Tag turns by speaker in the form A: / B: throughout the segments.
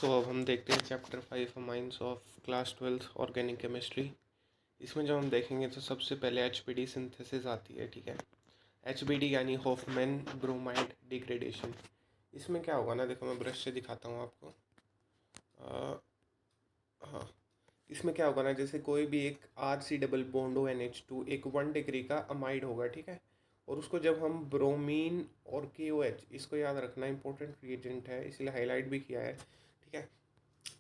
A: सो अब हम देखते हैं chapter 5 amines of class 12 organic chemistry. इसमें जब हम देखेंगे तो सबसे पहले एचपीडी सिंथेसिस आती है। ठीक है, एचबीडी यानी हॉफमैन ब्रोमाइड डिग्रेडेशन। इसमें क्या होगा ना, देखो मैं ब्रश से दिखाता हूँ आपको। हाँ, इसमें क्या होगा ना, जैसे कोई भी एक आर सी डबल बॉन्ड हो NH2 एक 1 डिग्री का अमाइड होगा। ठीक है, और उसको जब हम ब्रोमीन और KOH, इसको याद रखना इंपॉर्टेंट रिएजेंट है इसलिए हाईलाइट भी किया है। ठीक है,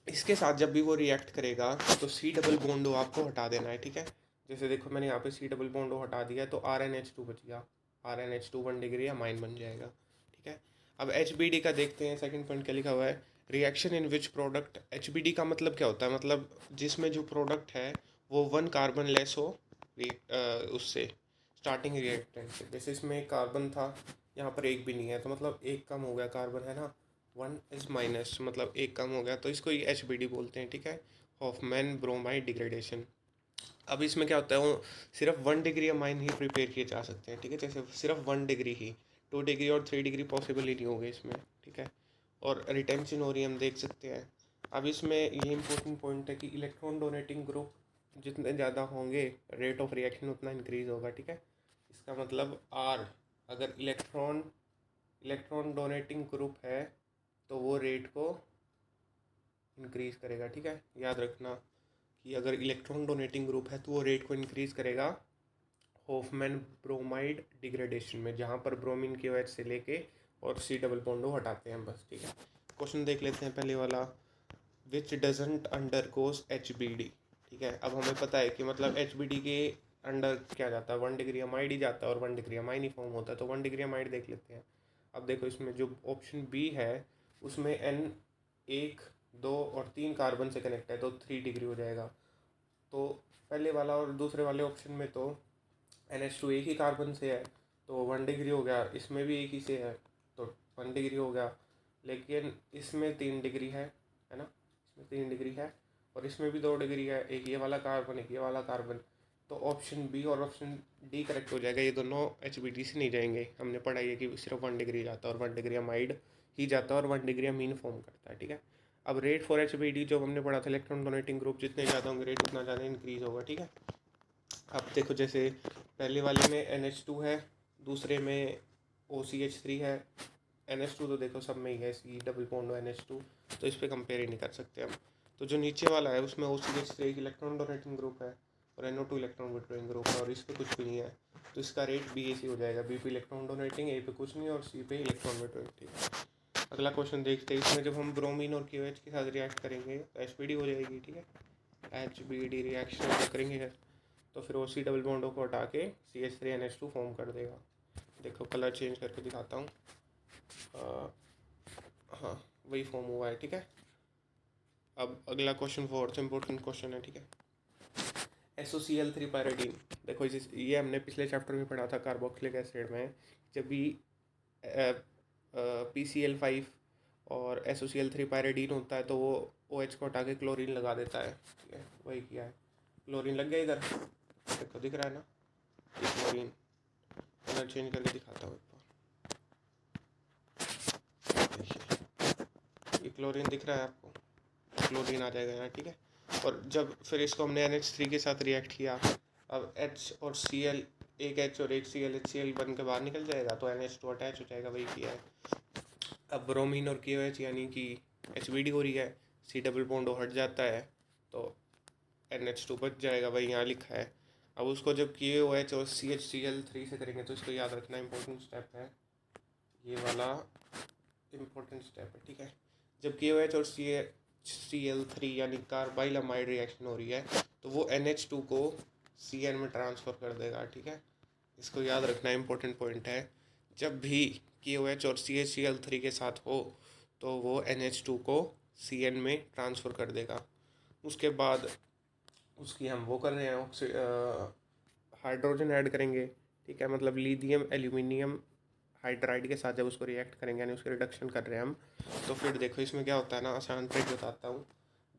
A: इसके साथ जब भी वो रिएक्ट करेगा तो सी डबल बॉन्डो आपको हटा देना है। ठीक है, जैसे देखो मैंने यहाँ पे सी डबल बॉन्डो हटा दिया तो RnH2 बच गया। RnH2 1 डिग्री अमाइन बन जाएगा। ठीक है, अब HBD का देखते हैं। सेकंड पॉइंट क्या लिखा हुआ है, reaction in which product. HBD का मतलब क्या होता है, मतलब जिसमें जो प्रोडक्ट है वो 1 कार्बन लेस हो उससे स्टार्टिंग रिएक्टेंट से। जैसे इसमें कार्बन था, यहाँ पर एक भी नहीं है तो मतलब एक कम हो गया कार्बन, है ना। 1 is मतलब एक कम हो गया तो इसको ही HBD बोलते हैं। ठीक है, हॉफमैन ब्रोमाइड डिग्रेडेशन। अब इसमें क्या होता है, वो सिर्फ 1 डिग्री अमाइन ही प्रिपेयर किए जा सकते हैं। ठीक है, जैसे सिर्फ 1 डिग्री ही, 2 डिग्री और 3 डिग्री पॉसिबल ही नहीं होंगे इसमें। ठीक है, और रिटेंशन हो रही है हम देख सकते हैं। अब इसमें ये इंपॉर्टेंट पॉइंट है कि इलेक्ट्रॉन डोनेटिंग ग्रुप जितने ज़्यादा होंगे रेट ऑफ रिएक्शन उतना इंक्रीज होगा। ठीक है, इसका मतलब R, अगर इलेक्ट्रॉन डोनेटिंग ग्रुप है तो वो रेट को इंक्रीज़ करेगा। ठीक है, याद रखना कि अगर इलेक्ट्रॉन डोनेटिंग ग्रुप है तो वो रेट को इंक्रीज़ करेगा हॉफमैन ब्रोमाइड डिग्रेडेशन में, जहाँ पर ब्रोमीन के OH से लेके और सी डबल बॉन्डो हटाते हैं बस। ठीक है, क्वेश्चन देख लेते हैं पहले वाला, विच डजेंट अंडरगोज HBD। ठीक है, अब हमें पता है कि मतलब HBD के अंडर क्या जाता है, 1 डिग्री अमाइड ही जाता है और 1 डिग्री अमाइन ही फॉर्म होता है। तो 1 डिग्री अमाइड देख लेते हैं। अब देखो इसमें जो ऑप्शन बी है उसमें N 1 2 और 3 कार्बन से कनेक्ट है तो 3 डिग्री हो जाएगा। तो पहले वाला और दूसरे वाले ऑप्शन में तो NH2 एक ही कार्बन से है तो 1 डिग्री हो गया, इसमें भी एक ही से है तो 1 डिग्री हो गया। लेकिन इसमें 3 डिग्री है ना, इसमें 3 डिग्री है और इसमें भी 2 डिग्री है, एक ये वाला कार्बन एक ये वाला कार्बन। तो ऑप्शन बी और ऑप्शन डी करेक्ट हो जाएगा। ये दोनों HBD से नहीं जाएंगे। हमने पढ़ा है कि सिर्फ 1 डिग्री जाता है और 1 डिग्री अमाइड ही जाता है और 1 डिग्री अमीन फॉर्म करता है। ठीक है, अब रेट फॉर HBD जो हमने पढ़ा था, इलेक्ट्रॉन डोनेटिंग ग्रुप जितने ज़्यादा होंगे रेट उतना ज़्यादा इंक्रीज होगा। ठीक है, अब देखो जैसे पहले वाले में NH2 है, दूसरे में OCH3 है। NH2 तो देखो सब में ही है, सी डबल बॉन्ड NH2, तो इस पर कंपेयर ही नहीं कर सकते हम। तो जो नीचे वाला है उसमें OCH3 एक इलेक्ट्रॉन डोनेटिंग ग्रुप है और NO2 इलेक्ट्रॉन विड्रॉइंग ग्रुप है और इस पर कुछ भी नहीं है। तो इसका रेट BAC हो जाएगा, बी पे इलेक्ट्रॉन डोनेटिंग, ए पे कुछ नहीं और सी पे इलेक्ट्रॉन विड्रॉइंग। ठीक है, अगला क्वेश्चन देखते हैं। इसमें जब हम ब्रोमीन और KOH के साथ रिएक्ट करेंगे तो HBD हो जाएगी। ठीक है, HBD रिएक्शन करेंगे तो फिर OC डबल बॉन्डो को हटा के CH3NH2 फॉर्म कर देगा। देखो कलर चेंज करके दिखाता हूँ। हाँ, वही फॉर्म हुआ है। ठीक है, अब अगला क्वेश्चन फोर्थ इंपॉर्टेंट क्वेश्चन है। ठीक है, SOCl3 पायरिडीन। देखो ये हमने पिछले चैप्टर में पढ़ा था कार्बोक्सिलिक एसिड में, जब भी PCl5 और SOCl3 पायरिडीन होता है तो वो OH को हटा के क्लोरीन लगा देता है। ठीक है, वही किया है, क्लोरीन लग गया इधर, देखो दिख रहा है ना, ये क्लोरीन। कलर चेंज करके दिखाता हूँ एक बार, देखिए ये क्लोरीन दिख रहा है आपको, क्लोरीन आ जाएगा यहाँ। ठीक है, और जब फिर इसको हमने NH3 के साथ रिएक्ट किया, अब H और Cl, एक H और एक Cl, HCl बन के बाहर निकल जाएगा तो NH2 अटैच हो जाएगा, वही किया है। अब ब्रोमीन और KOH यानी कि HBD हो रही है, सी डबल बॉन्ड हट जाता है तो NH2 बच जाएगा, वही यहाँ लिखा है। अब उसको जब KOH और CHCl3 से करेंगे तो इसको याद रखना इंपॉर्टेंट स्टेप है, ये वाला इंपॉर्टेंट स्टेप है। ठीक है, जब KOH और CHCl3 यानी कार्बाइल अमाइड रिएक्शन हो रही है तो वो NH2 को CN में ट्रांसफ़र कर देगा। ठीक है, इसको याद रखना इंपॉर्टेंट पॉइंट है। जब भी KOH और CHCl3 के साथ हो तो वो NH2 को CN में ट्रांसफ़र कर देगा। उसके बाद उसकी हम वो कर रहे हैं, हाइड्रोजन ऐड करेंगे। ठीक है, मतलब लिथियम एल्यूमिनियम हाइड्राइड के साथ जब उसको रिएक्ट करेंगे यानी उसके रिडक्शन कर रहे हैं हम, तो फिर देखो इसमें क्या होता है ना, आसान ट्रिक बताता हूँ।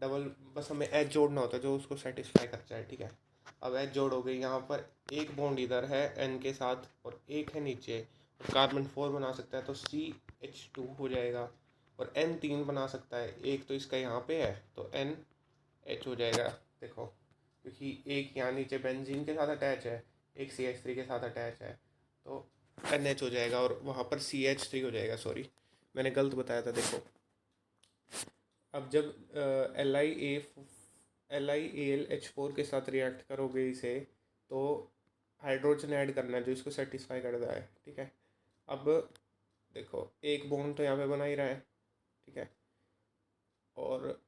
A: डबल बस हमें एच जोड़ना होता है जो उसको सेटिस्फाई कर जाए। ठीक है, अब एच जोड़ हो गई, यहाँ पर एक बॉन्ड इधर है N के साथ और एक है नीचे, और कार्बन 4 बना सकता है तो CH2 हो जाएगा और N 3 बना सकता है, एक तो इसका यहाँ पे है तो NH हो जाएगा। देखो क्योंकि एक यहाँ नीचे बेंजीन के साथ अटैच है, एक CH3 के साथ अटैच है, तो NH हो जाएगा और वहाँ पर CH3 हो जाएगा। सॉरी मैंने गलत बताया था। देखो अब जब LiAlH4 के साथ रिएक्ट करोगे इसे, तो हाइड्रोजन ऐड करना है जो इसको सेटिस्फाई कर रहा है, ठीक है। अब देखो एक बॉन्ड तो यहाँ पे बना ही रहा है, ठीक है, और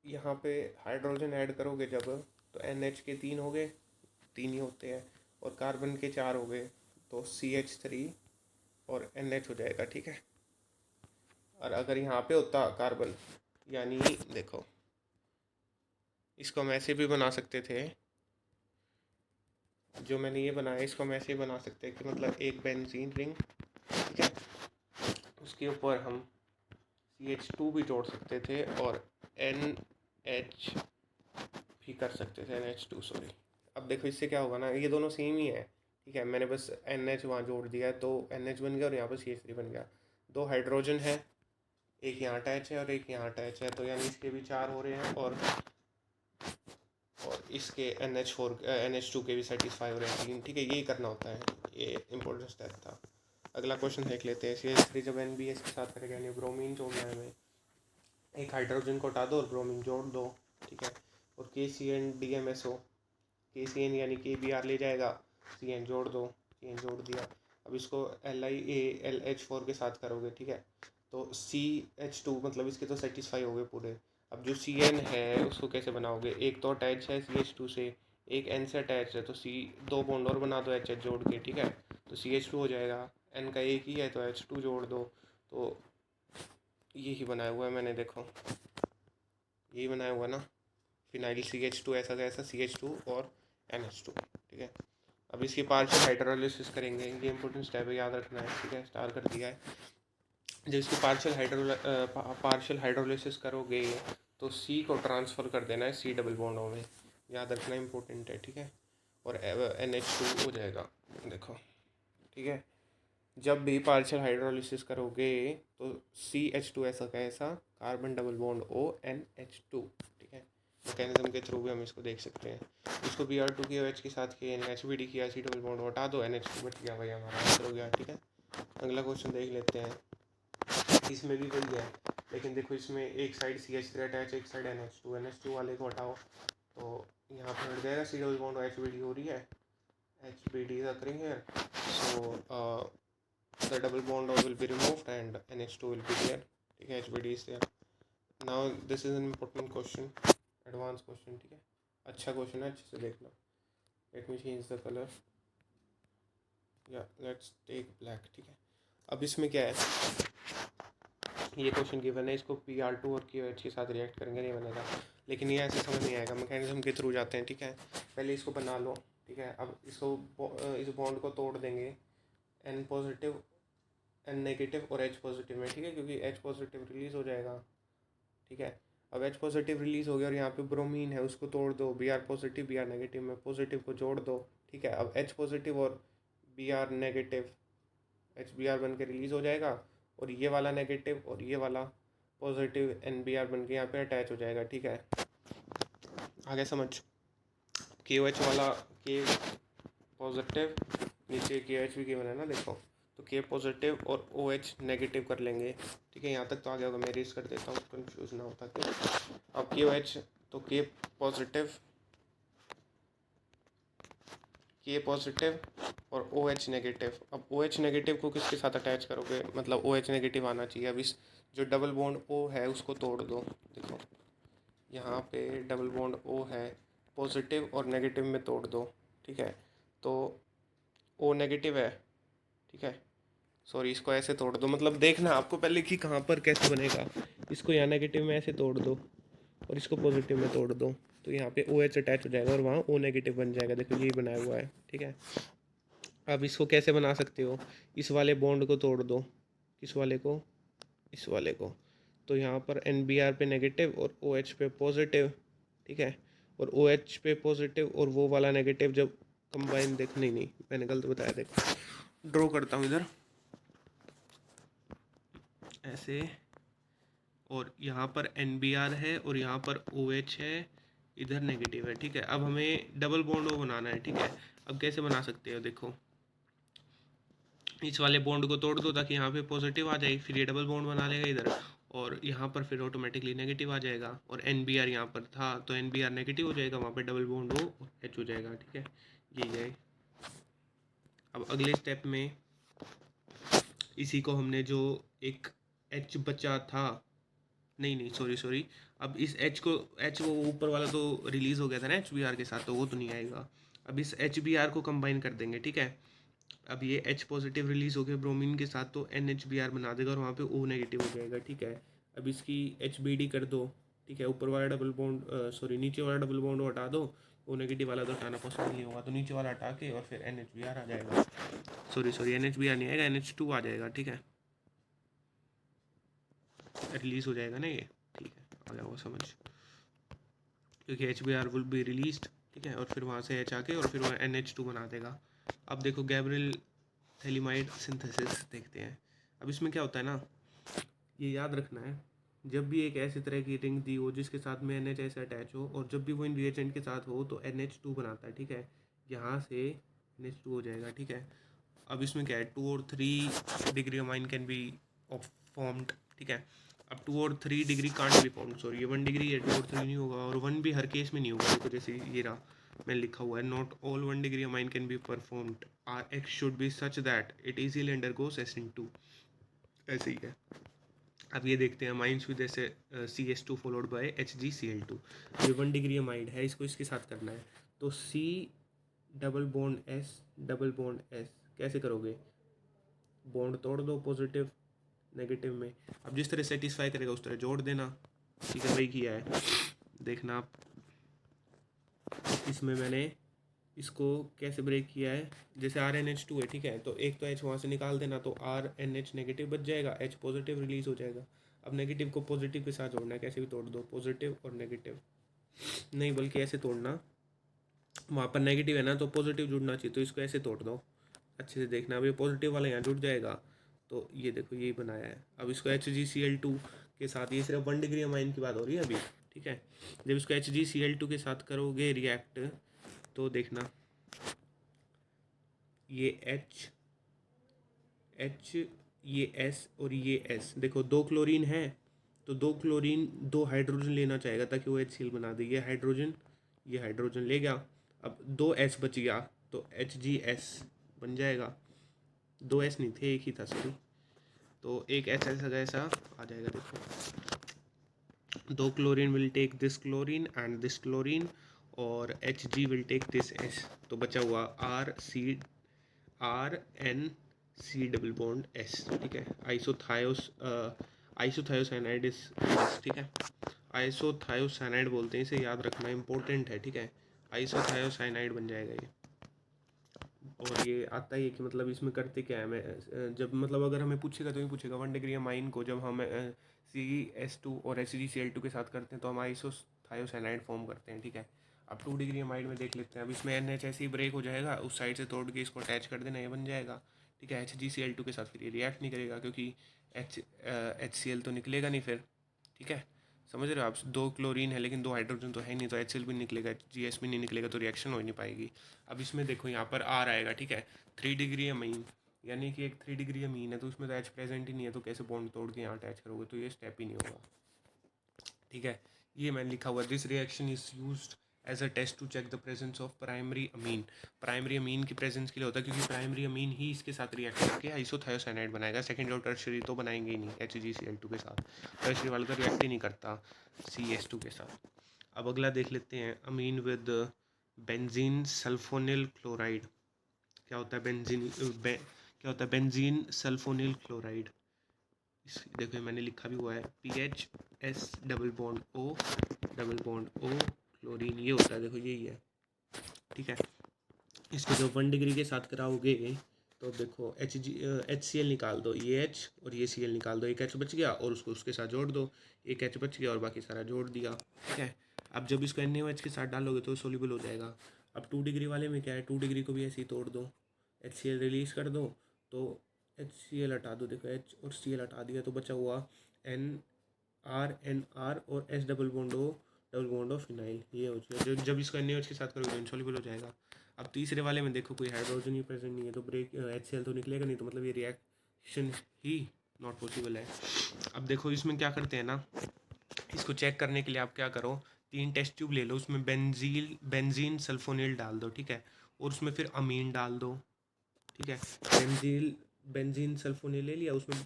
A: यहाँ पे हाइड्रोजन ऐड करोगे जब, तो NH के 3 हो गए, 3 ही होते हैं, और कार्बन के 4 हो गए, तो CH3 और NH हो जाएगा, ठीक है। और अगर यहाँ पे होता कार्बन, यानी देखो इसको हम ऐसे भी बना सकते थे, जो मैंने ये बनाया इसको हम ऐसे बना सकते हैं कि मतलब एक बेंजीन रिंग, ठीक है, उसके ऊपर हम CH2 भी जोड़ सकते थे और NH भी कर सकते थे, NH2 सॉरी। अब देखो इससे क्या होगा ना, ये दोनों सेम ही है, ठीक है, मैंने बस NH वहाँ जोड़ दिया है तो NH बन गया और यहाँ पर CH3 बन गया। दो हाइड्रोजन है, एक यहाँ अटैच है और एक यहाँ अटैच है, तो यानी इसके भी 4 हो रहे हैं और इसके NH2 के भी सेटिस्फाई हो रहे हैं 3, ठीक है। यही करना होता है, ये इंपॉर्टेंट स्टेप था। अगला क्वेश्चन देख लेते हैं। CH3 जब NBS के साथ करेगा यानी ब्रोमीन जोड़ना है हमें, एक हाइड्रोजन को हटा दो और ब्रोमीन जोड़ दो, ठीक है, और KCN DMSO, KCN यानी KBr ले जाएगा, CN जोड़ दो, CN जोड़ दिया। अब इसको LiAlH4 के साथ करोगे, ठीक है, तो CH2 मतलब इसके तो सेटिस्फाई हो गए पूरे। अब जो CN है उसको कैसे बनाओगे, एक तो अटैच है CH2 से, एक N से अटैच है, तो C दो बॉन्ड और बना दो HH जोड़ के, ठीक है, तो CH2 हो जाएगा। N का एक ही है तो H2 जोड़ दो, तो यही बनाया हुआ है मैंने, देखो यही बनाया हुआ ना, फिनाइल CH2 ऐसा का ऐसा CH2 और NH2, ठीक है। अब इसकी पार्शियल हाइड्रोलिसिस करेंगे, ये इंपॉर्टेंट स्टेप है, याद रखना है, ठीक है, स्टार कर दिया है। जब इसकी पार्शियल हाइड्रोलिसिस करोगे तो C को ट्रांसफ़र कर देना है C डबल बॉन्डों में, याद रखना इंपॉर्टेंट है, ठीक है, और NH2 हो जाएगा, देखो, ठीक है। जब भी पार्शियल हाइड्रोलिसिस करोगे तो CH2 ऐसा का ऐसा, कार्बन डबल बॉन्ड ONH2, ठीक है। मैकेनिज्म के थ्रू भी हम इसको देख सकते हैं। इसको Br2KOH के साथ के HBD किया, C डबल बॉन्ड हटा दो, NH2 बच गया भाई, हमारा आंसर हो गया, ठीक है। अगला क्वेश्चन देख लेते हैं। इसमें भी वही है, लेकिन देखो इसमें एक साइड CH3 अटैच, एक साइड NH2 वाले को हटाओ तो यहाँ पर हट जाएगा, C डबल बॉन्ड HBD हो रही है, HBD is occurring here, so the double bond will be removed and NH2 will be there, ठीक है, HBD is there. Now this is an important question, advanced question, ठीक है, अच्छा question है, अच्छे से देखना। Let me change the color, yeah let's take black, ठीक है। अब इसमें क्या है, ये क्वेश्चन गिवन है, इसको Pr2 और KOH के साथ रिएक्ट करेंगे, नहीं बनेगा, लेकिन ये ऐसे समझ नहीं आएगा, मैकेनिज्म के थ्रू जाते हैं, ठीक है। पहले इसको बना लो, ठीक है, अब इसको इस बॉन्ड को तोड़ देंगे, N पॉजिटिव N नेगेटिव और H पॉजिटिव में, ठीक है, क्योंकि H पॉजिटिव रिलीज़ हो जाएगा, ठीक है। अब H पॉजिटिव रिलीज़ हो गया और यहाँ पे ब्रोमीन है, उसको तोड़ दो, Br पॉजिटिव Br नेगेटिव में, पॉजिटिव को जोड़ दो, ठीक है। अब H पॉजिटिव और Br नेगेटिव HBr बन के रिलीज़ हो जाएगा, और ये वाला नेगेटिव और ये वाला पॉजिटिव NBr बन के यहाँ पे अटैच हो जाएगा, ठीक है। आगे समझ, KOH वाला K पॉजिटिव, नीचे KOH भी गिवन है ना, देखो, तो K पॉजिटिव और OH नेगेटिव कर लेंगे, ठीक है, यहाँ तक तो आ गया होगा, मैं इरेज कर देता हूँ, कंफ्यूज ना होता क्यों। अब KOH तो K पॉजिटिव और OH नेगेटिव। अब OH नेगेटिव को किसके साथ अटैच करोगे, मतलब OH नेगेटिव आना चाहिए। अब इस जो डबल बॉन्ड O है उसको तोड़ दो, देखो यहाँ पे डबल बॉन्ड O है, पॉजिटिव और नेगेटिव में तोड़ दो, ठीक है, तो O नेगेटिव है, ठीक है, सॉरी इसको ऐसे तोड़ दो, मतलब देखना आपको पहले कि कहाँ पर कैसे बनेगा। इसको यहाँ नेगेटिव में ऐसे तोड़ दो और इसको पॉजिटिव में तोड़ दो, तो यहाँ पे OH अटैच हो जाएगा और वहाँ O नेगेटिव बन जाएगा, देखो यही बनाया हुआ है, ठीक है। अब इसको कैसे बना सकते हो, इस वाले बॉन्ड को तोड़ दो, किस वाले को, इस वाले को, तो यहाँ पर NBr पे नेगेटिव और OH पे पॉजिटिव, ठीक है, और OH पे पॉजिटिव और वो वाला नेगेटिव जब कंबाइन, देख नहीं मैंने गलत बताया, देखो ड्रॉ करता हूँ इधर ऐसे, और यहाँ पर NBr है और यहाँ पर OH है, इधर नेगेटिव है, ठीक है। अब हमें डबल बॉन्ड वो बनाना है, ठीक है। अब कैसे बना सकते हो, देखो इस वाले बॉन्ड को तोड़ दो ताकि यहाँ पे पॉजिटिव आ जाए, फिर ये डबल बॉन्ड बना लेगा इधर, और यहाँ पर फिर ऑटोमेटिकली नेगेटिव आ जाएगा, और NBr यहाँ पर था तो NBr नेगेटिव हो जाएगा, वहाँ पे डबल बॉन्ड वो H हो जाएगा, ठीक है। यही है। अब अगले स्टेप में इसी को हमने जो एक H बचा था, नहीं सॉरी, अब इस H वो ऊपर वाला तो रिलीज़ हो गया था ना HBr के साथ, तो वो तो नहीं आएगा। अब इस HBr को कंबाइन कर देंगे, ठीक है। अब ये H पॉजिटिव रिलीज़ हो गया ब्रोमीन के साथ तो NHBr बना देगा और वहाँ पे O नेगेटिव हो जाएगा, ठीक है। अब इसकी HBD कर दो, ठीक है। ऊपर वाला डबल बॉन्ड सॉरी नीचे वाला डबल बॉन्ड हटा दो, O नेगेटिव वाला तो हटाना पॉसिबल नहीं होगा, तो नीचे वाला हटा के और फिर NHBr आ जाएगा, सॉरी NHBr नहीं आएगा, NH2 आ जाएगा, ठीक है। रिलीज़ हो जाएगा ना ये, ठीक है, आ गया वो समझ, क्योंकि HBr विल बी रिलीज्ड, ठीक है। और फिर वहाँ से H आके और फिर वो NH2 बना देगा। अब देखो गैब्रियल थैलिमाइड सिंथेसिस देखते हैं। अब इसमें क्या होता है ना, ये याद रखना है, जब भी एक ऐसी तरह की रिंग दी हो जिसके साथ में NH ऐसे अटैच हो और जब भी वो इन रिएजेंट के साथ हो तो NH2 बनाता है, ठीक है। यहाँ से NH2 हो जाएगा, ठीक है। अब इसमें क्या है, 2 और 3 degree amine can be formed, ठीक है। अब 2 और 3 degree can't be formed, sorry ये 1 डिग्री है, 2 और 3 नहीं होगा, और 1 भी हर केस में नहीं होगा। देखो जैसे ये रहा, मैंने लिखा हुआ है, not all 1 degree amine can be performed, Rx should be such that it easily undergoes SN2, ऐसे ही है। अब ये देखते हैं अमाइंस विद ऐसे CH2 फॉलोड बाय HgCl2। ये 1 डिग्री अमाइड है, इसको इसके साथ करना है, तो C double bond S double bond S कैसे करोगे, बॉन्ड तोड़ दो पॉजिटिव नेगेटिव में। अब जिस तरह सेटिस्फाई करेगा उस तरह जोड़ देना, ठीक है। वही किया है, देखना आप। इसमें मैंने इसको कैसे ब्रेक किया है, जैसे RnH2 है, ठीक है, तो एक तो H वहाँ से निकाल देना, तो RnH नेगेटिव बच जाएगा, H पॉजिटिव रिलीज हो जाएगा। अब नेगेटिव को पॉजिटिव के साथ जोड़ना है, कैसे भी तोड़ दो, पॉजिटिव और नेगेटिव, नहीं बल्कि ऐसे तोड़ना, वहाँ पर नेगेटिव है ना तो पॉजिटिव जुड़ना चाहिए, तो इसको ऐसे तोड़ दो, अच्छे से देखना। अब ये पॉजिटिव वाला यहाँ जुड़ जाएगा, तो ये देखो यही बनाया है। अब इसको HgCl2 के साथ, ये सिर्फ 1 डिग्री अमाइन की बात हो रही है अभी, ठीक है। जब इसको HgCl2 के साथ करोगे रिएक्ट, तो देखना ये H ये S और ये S, देखो 2 क्लोरीन है, तो 2 क्लोरीन 2 हाइड्रोजन लेना चाहेगा ताकि वो HCl बना दे, ये हाइड्रोजन ले गया। अब 2 S बच गया, तो HgS बन जाएगा। 2 S नहीं थे, एक ही था, सॉरी, तो एक S ऐसा आ जाएगा। देखो 2 chlorine will take this chlorine and this chlorine, और Hg will take this S, तो बचा हुआ RnC डबल बॉन्ड S, ठीक है। आइसोथायोसाइनाइड इस, ठीक है। आइसोथायोसाइनाइड बोलते हैं इसे, याद रखना इंपॉर्टेंट है, ठीक है। आइसोथायोसाइनाइड बन जाएगा ये। और ये आता ही है कि मतलब इसमें करते क्या है, मैं जब मतलब अगर हमें पूछेगा तो ही पूछेगा 1 डिग्री अमाइन को जब हम CH2 और HgCl2 के साथ करते हैं तो हम आइसोथायोसाइनाइड फॉर्म करते हैं, ठीक है। अब 2 डिग्री अमाइड में देख लेते हैं। अब इसमें NH ऐसे ही ब्रेक हो जाएगा, उस साइड से तोड़ के इसको अटैच कर देना, ये बन जाएगा, ठीक है। HgCl2 के साथ फिर ये रिएक्ट नहीं करेगा क्योंकि HCl तो निकलेगा नहीं फिर, ठीक है। समझ रहे हो आप, 2 क्लोरीन है लेकिन 2 हाइड्रोजन तो है नहीं, तो HCl भी निकलेगा, GS भी नहीं निकलेगा, तो रिएक्शन हो ही नहीं पाएगी। अब इसमें देखो यहाँ पर R आएगा, ठीक है। 3 डिग्री अमीन, यानी कि एक 3 डिग्री अमीन है तो उसमें तो H प्रेजेंट ही नहीं है, तो कैसे बॉन्ड तोड़ के यहाँ अटैच करोगे, तो ये स्टेप ही नहीं होगा, ठीक है। ये मैंने लिखा हुआ, this reaction is used as a test to check the presence of primary amine. Primary amine की प्रेजेंस के लिए होता है क्योंकि प्राइमरी अमीन ही इसके साथ रिएक्ट करके आइसोथायोसाइनाइड बनाएगा, सेकेंडरी और टर्शियरी तो बनाएंगे ही नहीं HgCl2 के साथ, टर्शियरी वाला तो रिएक्ट ही नहीं करता CH2 के साथ। अब अगला देख लेते हैं, अमीन विद बेंजीन सल्फोनिल क्लोराइड। क्या होता है क्या होता है बेंजीन सल्फोनिल क्लोराइड, देखो मैंने लिखा भी हुआ है, PHS double bond O double bond O chlorine, ये होता है, देखो यही है, ठीक है। इसको जो 1 डिग्री के साथ कराओगे तो देखो HCl निकाल दो, ये H और ये Cl निकाल दो, एक H बच गया और उसको उसके साथ जोड़ दो, एक H बच गया और बाकी सारा जोड़ दिया, ठीक है। अब जब इसको NaOH के साथ डालोगे तो सोल्यूबल हो जाएगा। अब 2 डिग्री वाले में क्या है, 2 डिग्री को भी ऐसे ही तोड़ दो, HCl रिलीज कर दो, तो HCl हटा दो, देखो H और Cl हटा दिया तो बचा हुआ RNR और S double bond O double bond of phenyl, ये हो जाएगा। जब इसको NaOH के साथ करोगे तो इनसॉल्युबल हो जाएगा। अब तीसरे वाले में देखो कोई हाइड्रोजन ही प्रेजेंट नहीं है तो ब्रेक HCl तो निकलेगा नहीं, तो मतलब ये रिएक्शन ही नॉट पॉसिबल है। अब देखो इसमें क्या करते हैं ना, इसको चेक करने के लिए आप क्या करो, 3 टेस्ट ट्यूब ले लो, उसमें बेंजीन सल्फोनिल डाल दो, ठीक है, और उसमें फिर अमीन डाल दो, ठीक है। बेंजीन सल्फोनिल ले लिया, उसमें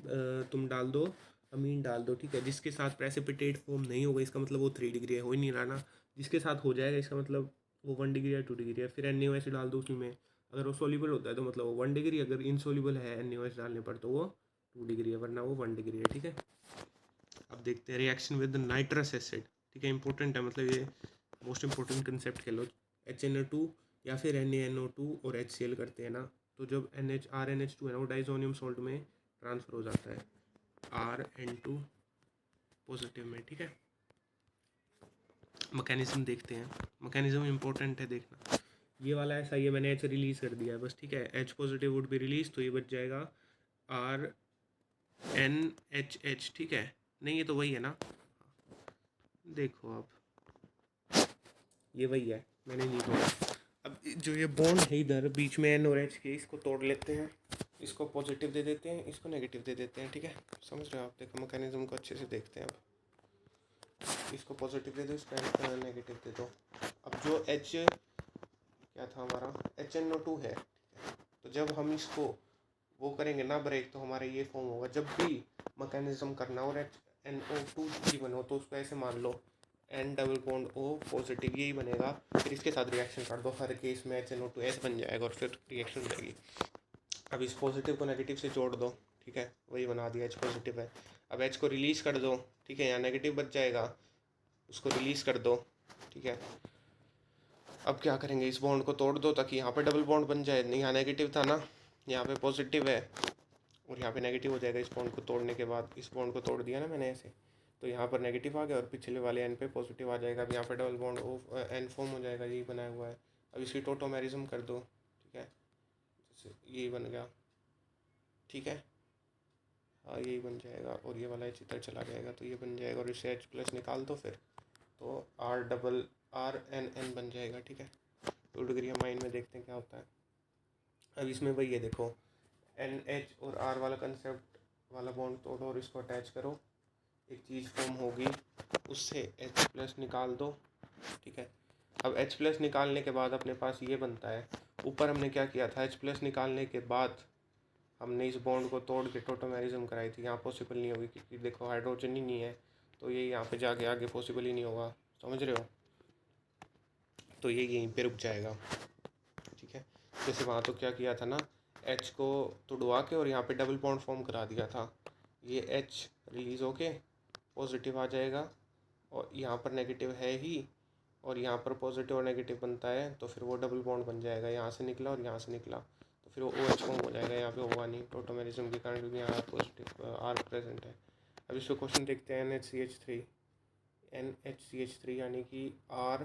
A: तुम डाल दो अमीन डाल दो, ठीक है। जिसके साथ प्रेसिपिटेट फॉर्म नहीं होगा इसका मतलब वो 3 डिग्री है, हो ही नहीं रहा ना। जिसके साथ हो जाएगा इसका मतलब वो 1 डिग्री या 2 डिग्री है। फिर NaOH डाल दो उसी में, अगर वो सोल्यूबल होता है तो मतलब वो 1 डिग्री, अगर इनसोल्यूबल है NaOH डालने पर तो वो 2 डिग्री है, वरना वो 1 डिग्री है, ठीक है। अब देखते हैं रिएक्शन विद नाइट्रस एसिड, ठीक है, इंपॉर्टेंट है, मतलब ये मोस्ट इंपॉर्टेंट कंसेप्ट कह लो। HNO2 या फिर NaNO2 और HCl करते हैं ना, तो जब RNH2 है ना वो डाइजोनियम सॉल्ट में ट्रांसफर हो जाता है RN2 पॉजिटिव में, ठीक है। मैकेनिज्म देखते हैं, मैकेनिज्म इंपॉर्टेंट है देखना। ये वाला ऐसा, ये मैंने H रिलीज कर दिया है बस, ठीक है। H positive would be release, तो ये बच जाएगा RNHH, ठीक है। नहीं ये तो वही है ना, देखो अब ये वही है, मैंने नहीं तोड़ा। अब जो ये बॉन्ड है इधर बीच में N और H के, इसको तोड़ लेते हैं, इसको पॉजिटिव दे देते हैं, इसको नेगेटिव दे देते हैं, ठीक है। समझ रहे हो आप, देखो मैकेनिज्म को अच्छे से देखते हैं। अब इसको पॉजिटिव दे दो, इसको नेगेटिव दे दो। अब जो H क्या था हमारा HNO2 है, तो जब हम इसको वो करेंगे ना ब्रेक, तो हमारा ये फॉर्म होगा। जब भी मैकेनिज्म करना और HNO2 की बनो तो उसको ऐसे मान लो N double bond O positive, यही बनेगा। फिर इसके साथ रिएक्शन कर दो, हर केस में HNO2 ऐसे बन जाएगा और फिर रिएक्शन हो जाएगी। अब इस पॉजिटिव को नेगेटिव से जोड़ दो, ठीक है, वही बना दिया, H पॉजिटिव है। अब H को रिलीज़ कर दो, ठीक है, यहाँ नेगेटिव बच जाएगा, उसको रिलीज़ कर दो, ठीक है। अब क्या करेंगे, इस बॉन्ड को तोड़ दो ताकि यहाँ पे डबल बॉन्ड बन जाए। यहाँ नेगेटिव था ना, यहाँ पे पॉजिटिव है और यहाँ पे नेगेटिव हो जाएगा। इस बॉन्ड को तोड़ने के बाद, इस बॉन्ड को तोड़ दिया ना मैंने ऐसे, तो यहाँ पर नेगेटिव आ गया और पिछले वाले एन पे पॉजिटिव आ जाएगा। अब यहाँ पे double bond O N form हो जाएगा, यही बनाया हुआ है। अब इसकी टोटोमेरिज्म कर दो, ठीक है, जैसे यही बन गया, ठीक है, हाँ यही बन जाएगा और ये वाला इधर चला जाएगा तो ये बन जाएगा, और इसे H प्लस निकाल दो फिर, तो RNN बन जाएगा, ठीक है। 2 डिग्री अमाइन में देखते हैं क्या होता है। अब इसमें वही है, देखो NH और R वाला कंसेप्ट वाला बॉन्ड तोड़ो और इसको अटैच करो, एक चीज़ फॉर्म होगी, उससे H प्लस निकाल दो, ठीक है। अब H प्लस निकालने के बाद अपने पास ये बनता है। ऊपर हमने क्या किया था, H प्लस निकालने के बाद हमने इस बॉन्ड को तोड़ के टोटोमेरिज्म कराई थी। यहाँ पॉसिबल नहीं होगी क्योंकि देखो हाइड्रोजन ही नहीं है, तो ये यहाँ पे जाके आगे पॉसिबल ही नहीं होगा, समझ रहे हो, तो ये यहीं पे रुक जाएगा, ठीक है। जैसे वहाँ तो क्या किया था ना, H को तोड़वा के और यहाँ पे डबल बॉन्ड फॉर्म करा दिया था, ये H रिलीज़ होके पॉजिटिव आ जाएगा और यहाँ पर नेगेटिव है ही, और यहाँ पर पॉजिटिव और नेगेटिव बनता है तो फिर वो डबल बॉन्ड बन जाएगा, यहाँ से निकला और यहाँ से निकला, तो फिर वो OH फॉर्म हो जाएगा। यहाँ पे होगा नहीं टोटोमेरिज्म के कारण, क्योंकि यहाँ पॉजिटिव R प्रेजेंट है। अब इसको क्वेश्चन देखते हैं, NHCH3 यानी कि R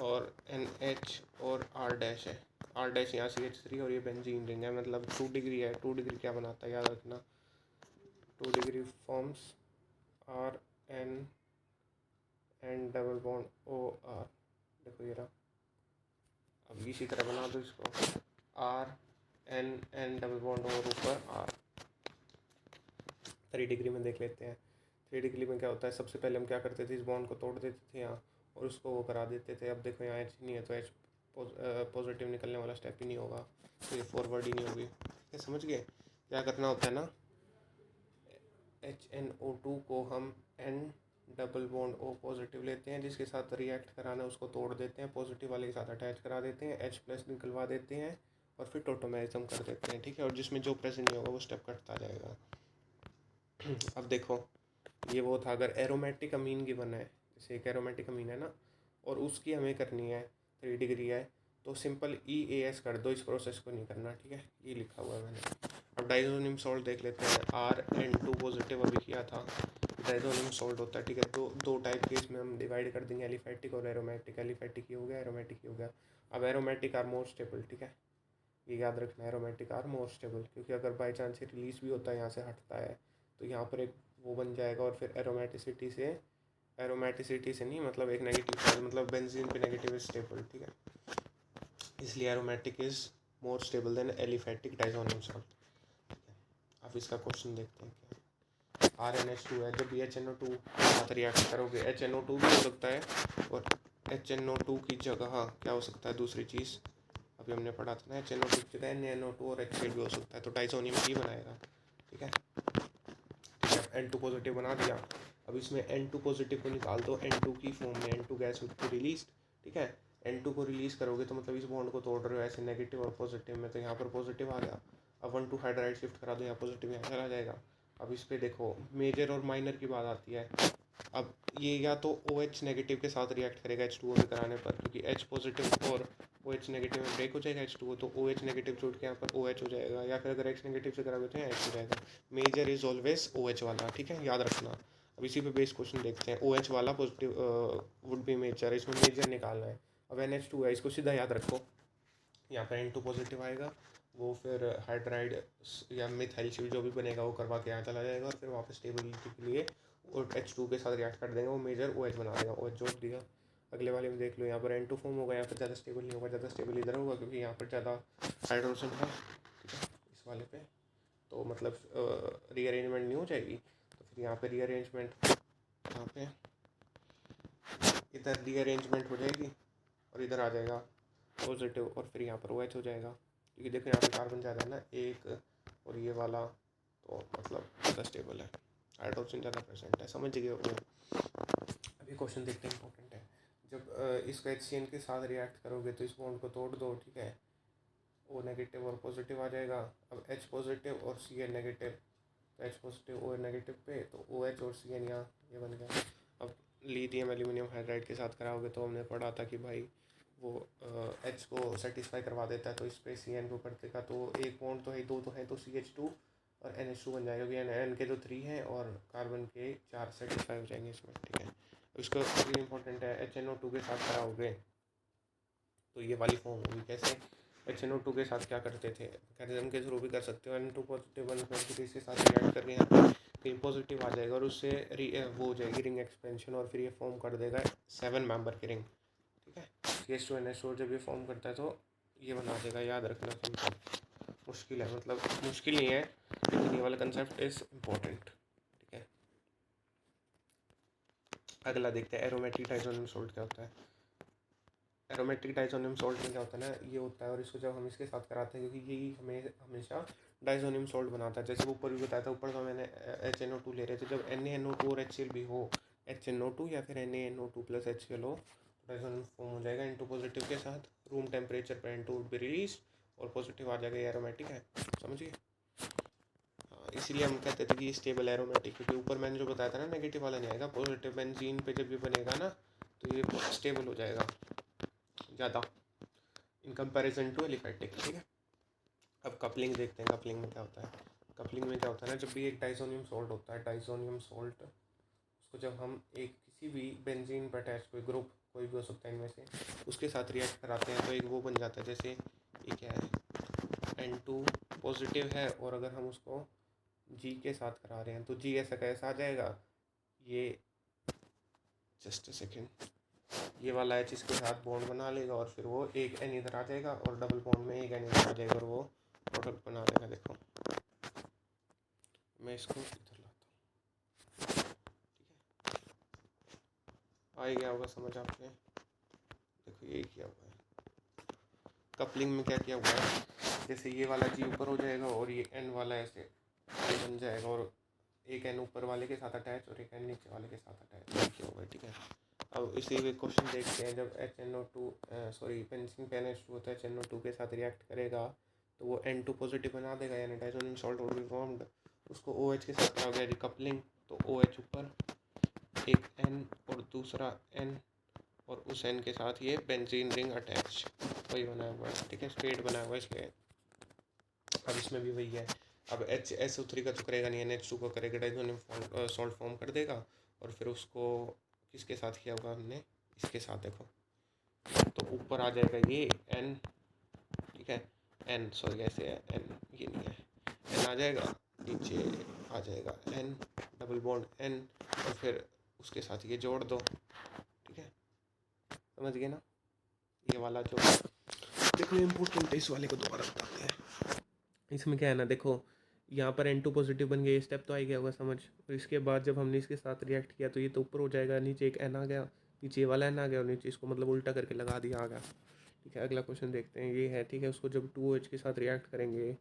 A: और NH और R डैश है, R डैश यहाँ CH3 और ये बेंजीन रिंग है, मतलब 2 डिग्री है। 2 डिग्री क्या बनाता है याद रखना, 2 degree forms RN double bond OR, देखो ये रहा। अब इसी तरह बना दो इसको, RN डबल बॉन्ड और ऊपर R। 3 डिग्री में देख लेते हैं। 3 डिग्री में क्या होता है, सबसे पहले हम क्या करते थे, इस बॉन्ड को तोड़ देते थे यहाँ और उसको वो करा देते थे। अब देखो यहाँ H नहीं है तो H पॉजिटिव निकलने वाला स्टेप ही नहीं होगा, तो ये फॉरवर्ड ही नहीं होगी, ठीक है। समझ गए क्या करना होता है ना, HNO2 को हम N double bond O positive लेते हैं, जिसके साथ रिएक्ट कराना है उसको तोड़ देते हैं, पॉजिटिव वाले के साथ अटैच करा देते हैं, H प्लस निकलवा देते हैं और फिर टोटोमेरिज्म कर देते हैं, ठीक है। और जिसमें जो प्रेजेंट नहीं होगा वो स्टेप कटता जाएगा। अब देखो ये वो था, अगर एरोमेटिक अमीन गिवन है, जैसे एक एरोमेटिक अमीन है ना और उसकी हमें करनी है 3 डिग्री है, तो सिंपल EAS कर दो, इस प्रोसेस को नहीं करना, ठीक है, ये लिखा हुआ है मैंने। अब डाइजोनियम सॉल्ट देख लेते हैं, RN2 पॉजिटिव अभी किया था, डाइजोनियम सॉल्ट होता है, ठीक है। दो टाइप के इसमें हम डिवाइड कर देंगे, एलिफैटिक और एरोमेटिक। एलिफैटिक ही हो गया, एरोमेटिक ही हो गया। अब एरोमेटिक आर मोर स्टेबल, ठीक है, ये याद रखना, एरोमेटिक आर मोर स्टेबल, क्योंकि अगर बाई चांस रिलीज भी होता है, यहाँ से हटता है, तो यहाँ पर एक वो बन जाएगा, और फिर एरोमेटिसिटी से नहीं, मतलब एक नेगेटिव चार्ज, मतलब बेंजीन पे नेगेटिव इज स्टेबल, ठीक है, इसलिए aromatic is more stable then aliphatic diazonium salt. अब इसका क्वेश्चन देखते हैं क्या। RnH2 है, जब भी HNO2 के साथ रिएक्ट करोगे, HNO2 भी हो सकता है, और HNO2 की जगह क्या हो सकता है, दूसरी चीज़ अभी हमने पढ़ा था ना, HNO2 की जगह NaNO2 और HCl भी हो सकता है, तो डाइजोनियम ही बनाएगा, ठीक है। ठीक है, N2 पॉजिटिव बना दिया। अब इसमें N2 पॉजिटिव को निकाल दो, N2 की फॉर्म में N2 गैस को रिलीज, ठीक है। N2 को रिलीज़ करोगे तो मतलब इस बॉन्ड को तोड़ रहे हो ऐसे नेगेटिव और पॉजिटिव में, तो यहाँ पर पॉजिटिव आ गया। अब 1 2 हाइड्राइड शिफ्ट करा दो, यहाँ पॉजिटिव यहाँ चला जाएगा। अब इस पर देखो मेजर और माइनर की बात आती है। अब ये या तो OH नेगेटिव के साथ रिएक्ट करेगा H2O से कराने पर, क्योंकि H पॉजिटिव और OH नेगेटिव में ब्रेक हो जाएगा H2O, तो OH नेगेटिव छोड़ के यहाँ पर OH हो जाएगा, या फिर अगर H नेगेटिव से कराओगे तो यहाँ H हो जाएगा। मेजर इज ऑलवेज OH वाला, ठीक है, याद रखना। अब इसी पे बेस क्वेश्चन देखते हैं। OH वाला पॉजिटिव वुड बी मेजर, इसमें मेजर निकालना है। अब NH2 है, इसको सीधा याद रखो, यहाँ पर N2 पॉजिटिव आएगा, वो फिर हाइड्राइड या मिथाइल शिव जो भी बनेगा वो करवा के यहाँ चला जाएगा, और फिर वापस स्टेबिलिटी के लिए और H2 के साथ रिएक्ट कर देंगे, वो मेजर OH बना देगा, OH जोड़ दिया। अगले वाले में देख लो, यहाँ पर N2 फॉर्म होगा, यहाँ पर ज़्यादा स्टेबल नहीं होगा, ज़्यादा स्टेबल इधर होगा क्योंकि यहाँ पर ज़्यादा हाइड्रोजन है, ठीक है, इस वाले पे, तो मतलब रीअरेंजमेंट नहीं हो जाएगी, तो फिर यहाँ पे रीअरेंजमेंट, यहाँ पे इधर रीअरेंजमेंट हो जाएगी और इधर आ जाएगा पॉजिटिव, और फिर यहाँ पर OH हो जाएगा, क्योंकि देखो यहाँ पे कार्बन ज़्यादा है ना एक, और ये वाला तो मतलब ज़्यादा स्टेबल है, हाइड्रोजन ज़्यादा प्रेजेंट है, समझ गए होंगे। अभी क्वेश्चन देखते हैं, इंपॉर्टेंट है। जब इसको HCN के साथ रिएक्ट करोगे तो इस बॉन्ड को तोड़ दो, ठीक है, O नेगेटिव और पॉजिटिव आ जाएगा। अब H पॉजिटिव और Cn नेगेटिव, तो H पॉजिटिव O नेगेटिव पे, तो OH और Cn यहाँ ये बन गया। अब लिथियम एल्यूमिनियम हाइड्राइड के साथ कराओगे तो हमने पढ़ा था कि भाई वो H को सेटिस्फाई करवा देता है, तो इस पर Cn को कर देगा, तो एक बॉन्ड तो है, दो तो है, तो CH2 और NH2 बन जाएगा, क्योंकि N के तो 3 हैं और कार्बन के 4 सेटिस्फाई हो जाएंगे इसमें, ठीक है। इसको अगली इंपॉर्टेंट है, HNO2 के साथ कराओगे तो ये वाली फॉर्म होगी कैसे। HNO2 के साथ क्या करते थे, कैल्शियम के थ्रू भी कर सकते हो, N2 पॉजिटिव 1 के साथ रिएक्ट करके यहाँ पे कहीं पॉजिटिव आ जाएगा, और उससे वो हो जाएगी रिंग एक्सपेंशन, और फिर ये फॉर्म कर देगा 7 मेंबर की रिंग, ठीक है। CH2NH4 जब ये फॉर्म करता है तो ये बना देगा, याद रखना, सिंपल, मुश्किल है, मतलब मुश्किल नहीं है, लेकिन ये वाला कंसेप्ट इज इम्पोर्टेंट, ठीक है। अगला देखते हैं, एरोमेटिक डाइजोनियम सॉल्ट क्या होता है। एरोमेटिक डाइजोनियम सॉल्ट में क्या होता है ना, ये होता है, और इसको जब हम इसके साथ कराते हैं, क्योंकि यही हमें हमेशा डाइजोनियम सॉल्ट बनाता है, जैसे ऊपर भी बताया था, ऊपर तो मैंने HNO2 ले रहे थे, जब NaNO2 और HCl भी हो, HNO2 या फिर NaNO2 प्लस HCl हो, डाइजोनियम फॉर्म हो जाएगा N2 पॉजिटिव के साथ, रूम टेम्परेचर पर N2 वुड बी रिलीज, और पॉजिटिव आ जाएगा, एरोमेटिक है, समझिए। इसीलिए हम कहते थे कि स्टेबल एरोमेटिक, क्योंकि ऊपर मैंने जो बताया था ना नेगेटिव वाला नहीं आएगा, पॉजिटिव बेंजीन पे जब ये बनेगा ना तो ये स्टेबल हो जाएगा ज़्यादा इन कंपैरिजन टू एलिफेटिक, ठीक है। अब कपलिंग देखते हैं, कपलिंग में क्या होता है। कपलिंग में क्या होता है ना, जब भी एक डाइजोनियम सॉल्ट होता है, डाइजोनियम सॉल्ट, उसको जब हम एक किसी भी बेंजीन पर अटैच कोई ग्रुप कोई भी हो सकता है इनमें से, उसके साथ रिएक्ट कराते हैं तो एक वो बन जाता है, जैसे ये क्या है, N2 पॉजिटिव है, और अगर हम उसको G के साथ करा रहे हैं तो G ऐसा कैसा आ जाएगा, ये जस्ट अ सेकेंड, ये वाला H इसके साथ बॉन्ड बना लेगा, और फिर वो एक N इधर आ जाएगा, और डबल बॉन्ड में एक N इधर आ जाएगा, और वो प्रोडक्ट बना देगा। देखो मैं इसको इधर लाता हूँ, ठीक है, आ ही गया होगा समझ आपने। देखो ये किया हुआ है, कपलिंग में क्या किया हुआ है, जैसे ये वाला G ऊपर हो जाएगा और ये N वाला ऐसे बन जाएगा, और एक N ऊपर वाले के साथ अटैच और एक N नीचे वाले के साथ अटैच किया हुआ है, ठीक है। अब इसी में क्वेश्चन देखते हैं, जब HNO2 सॉरी बेंजीन पे NH2 होता है, HNO2 के साथ रिएक्ट करेगा तो वो N2 पॉजिटिव बना देगा, यानी diazonium salt would be formed. उसको OH के साथ कराओगे रिकपलिंग, तो OH ऊपर, एक N और दूसरा N, और उस N के साथ ये बेंजीन रिंग अटैच, वही बनाया हुआ है, ठीक है, स्ट्रेट बनाया हुआ है इसलिए। अब इसमें भी वही है, अब SO3 का तो करेगा नहीं, NH2 को करेगा, डाइजोनियम सॉल्ट फॉर्म कर देगा, और फिर उसको किसके साथ किया होगा हमने, इसके साथ, देखो तो ऊपर आ जाएगा ये N, ठीक है, N सॉरी ऐसे है N, ये नहीं है, N आ जाएगा, नीचे आ जाएगा N डबल बॉन्ड N और फिर उसके साथ ये जोड़ दो, ठीक है, समझ गए ना। ये वाला जो देखो इम्पोर्टेंट है, इस वाले को दोबारा बताते हैं। इसमें क्या है ना, देखो यहाँ पर N2 पॉजिटिव बन गया, ये स्टेप तो आ ही गया होगा समझ। और इसके बाद जब हमने इसके साथ रिएक्ट किया तो ये तो ऊपर हो जाएगा, नीचे एक N आ गया, नीचे ये वाला N आ गया और नीचे इसको मतलब उल्टा करके लगा दिया आ गया, ठीक है। अगला क्वेश्चन देखते हैं, ये है, ठीक है। उसको जब 2H के साथ रिएक्ट करेंगे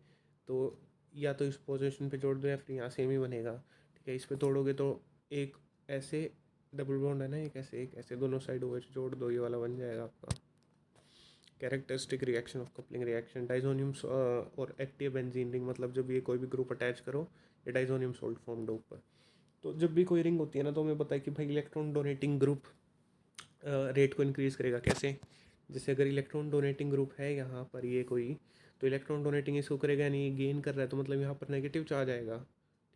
A: तो या तो इस पोजीशन पे जोड़ दो या फिर यहाँ सेम ही बनेगा, ठीक है। इस पर तोड़ोगे तो एक ऐसे डबल बॉन्ड है ना, एक ऐसे दोनों साइड OH जोड़ दो, ये वाला बन जाएगा आपका characteristic reaction of coupling reaction. Diazonium और एक्टिव बेंजीन रिंग, मतलब जब ये कोई भी ग्रुप अटैच करो ये डाइजोनियम सॉल्ट फॉर्म्ड हो ऊपर। तो जब भी कोई रिंग होती है ना तो हमें पता है कि भाई इलेक्ट्रॉन डोनेटिंग ग्रुप रेट को इंक्रीज़ करेगा। कैसे? जैसे अगर इलेक्ट्रॉन डोनेटिंग ग्रुप है यहाँ पर ये कोई, तो इलेक्ट्रॉन डोनेटिंग इसको करेगा, यानी गेन कर रहा है, तो मतलब यहाँ पर नेगेटिव चार्ज आएगा,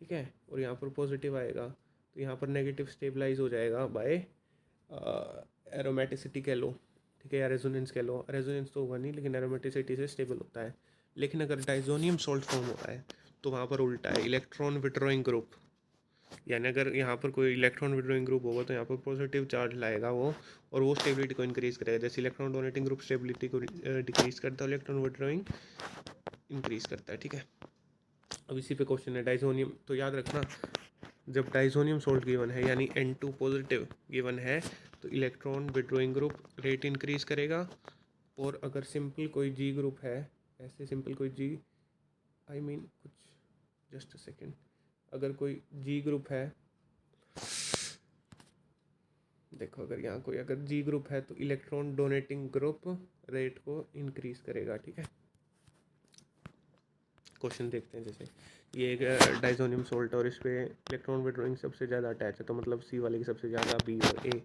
A: ठीक है, और यहाँ पर पॉजिटिव आएगा, तो यहाँ पर नेगेटिव स्टेबलाइज हो जाएगा बाय एरोमेटिसिटी कह लो, ठीक है, या रेजोनेंस कह लो। रेजोनेंस तो होगा नहीं, लेकिन एरोमेटिसिटी से स्टेबल होता है। लेकिन अगर डाइजोनियम सॉल्ट फॉर्म हो रहा है तो वहाँ पर उल्टा है, इलेक्ट्रॉन विड्रॉइंग ग्रुप, यानी अगर यहाँ पर कोई इलेक्ट्रॉन विड्रॉइंग ग्रुप होगा तो यहाँ पर पॉजिटिव चार्ज लाएगा वो, और वो स्टेबिलिटी को इंक्रीज़ करेगा। जैसे इलेक्ट्रॉन डोनेटिंग ग्रुप स्टेबिलिटी को डिक्रीज़ करता है, इलेक्ट्रॉन विड्रॉइंग इंक्रीज़ करता है, ठीक है। अब इसी पे क्वेश्चन है डाइजोनियम, तो याद रखना जब डाइजोनियम सोल्ट गिवन है यानी N2 पॉजिटिव गिवन है तो electron withdrawing group rate increase करेगा। और अगर सिंपल कोई G ग्रुप है, ऐसे सिंपल कोई G, आई मीन कुछ, जस्ट अ सेकेंड, अगर कोई G ग्रुप है, देखो अगर यहाँ कोई अगर G ग्रुप है तो इलेक्ट्रॉन डोनेटिंग ग्रुप रेट को इंक्रीज़ करेगा, ठीक है। क्वेश्चन देखते हैं, जैसे ये एक डाइजोनियम सोल्ट और इस पर इलेक्ट्रॉन विड्रॉइंग सबसे ज़्यादा अटैच है, तो मतलब C वाले की सबसे ज़्यादा, B और A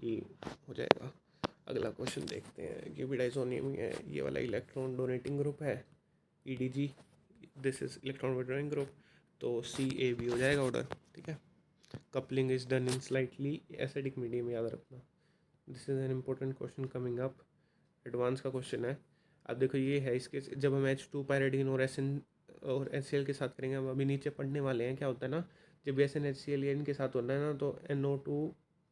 A: ये हो जाएगा। अगला क्वेश्चन देखते हैं, ये भी डाइजोनियम ही है, ये वाला इलेक्ट्रॉन डोनेटिंग ग्रुप है EDG, this is electron withdrawing group, तो CAB हो जाएगा ऑर्डर, ठीक है। Coupling is done in slightly acidic medium, याद रखना, this is an important question coming up, advance का क्वेश्चन है। अब देखो ये है, इसके जब हम H2 पायरिडीन और SN और HCl के साथ करेंगे, हम अभी नीचे पढ़ने वाले हैं, क्या होता है ना, जब SNHCl इनके साथ होता है ना तो NO2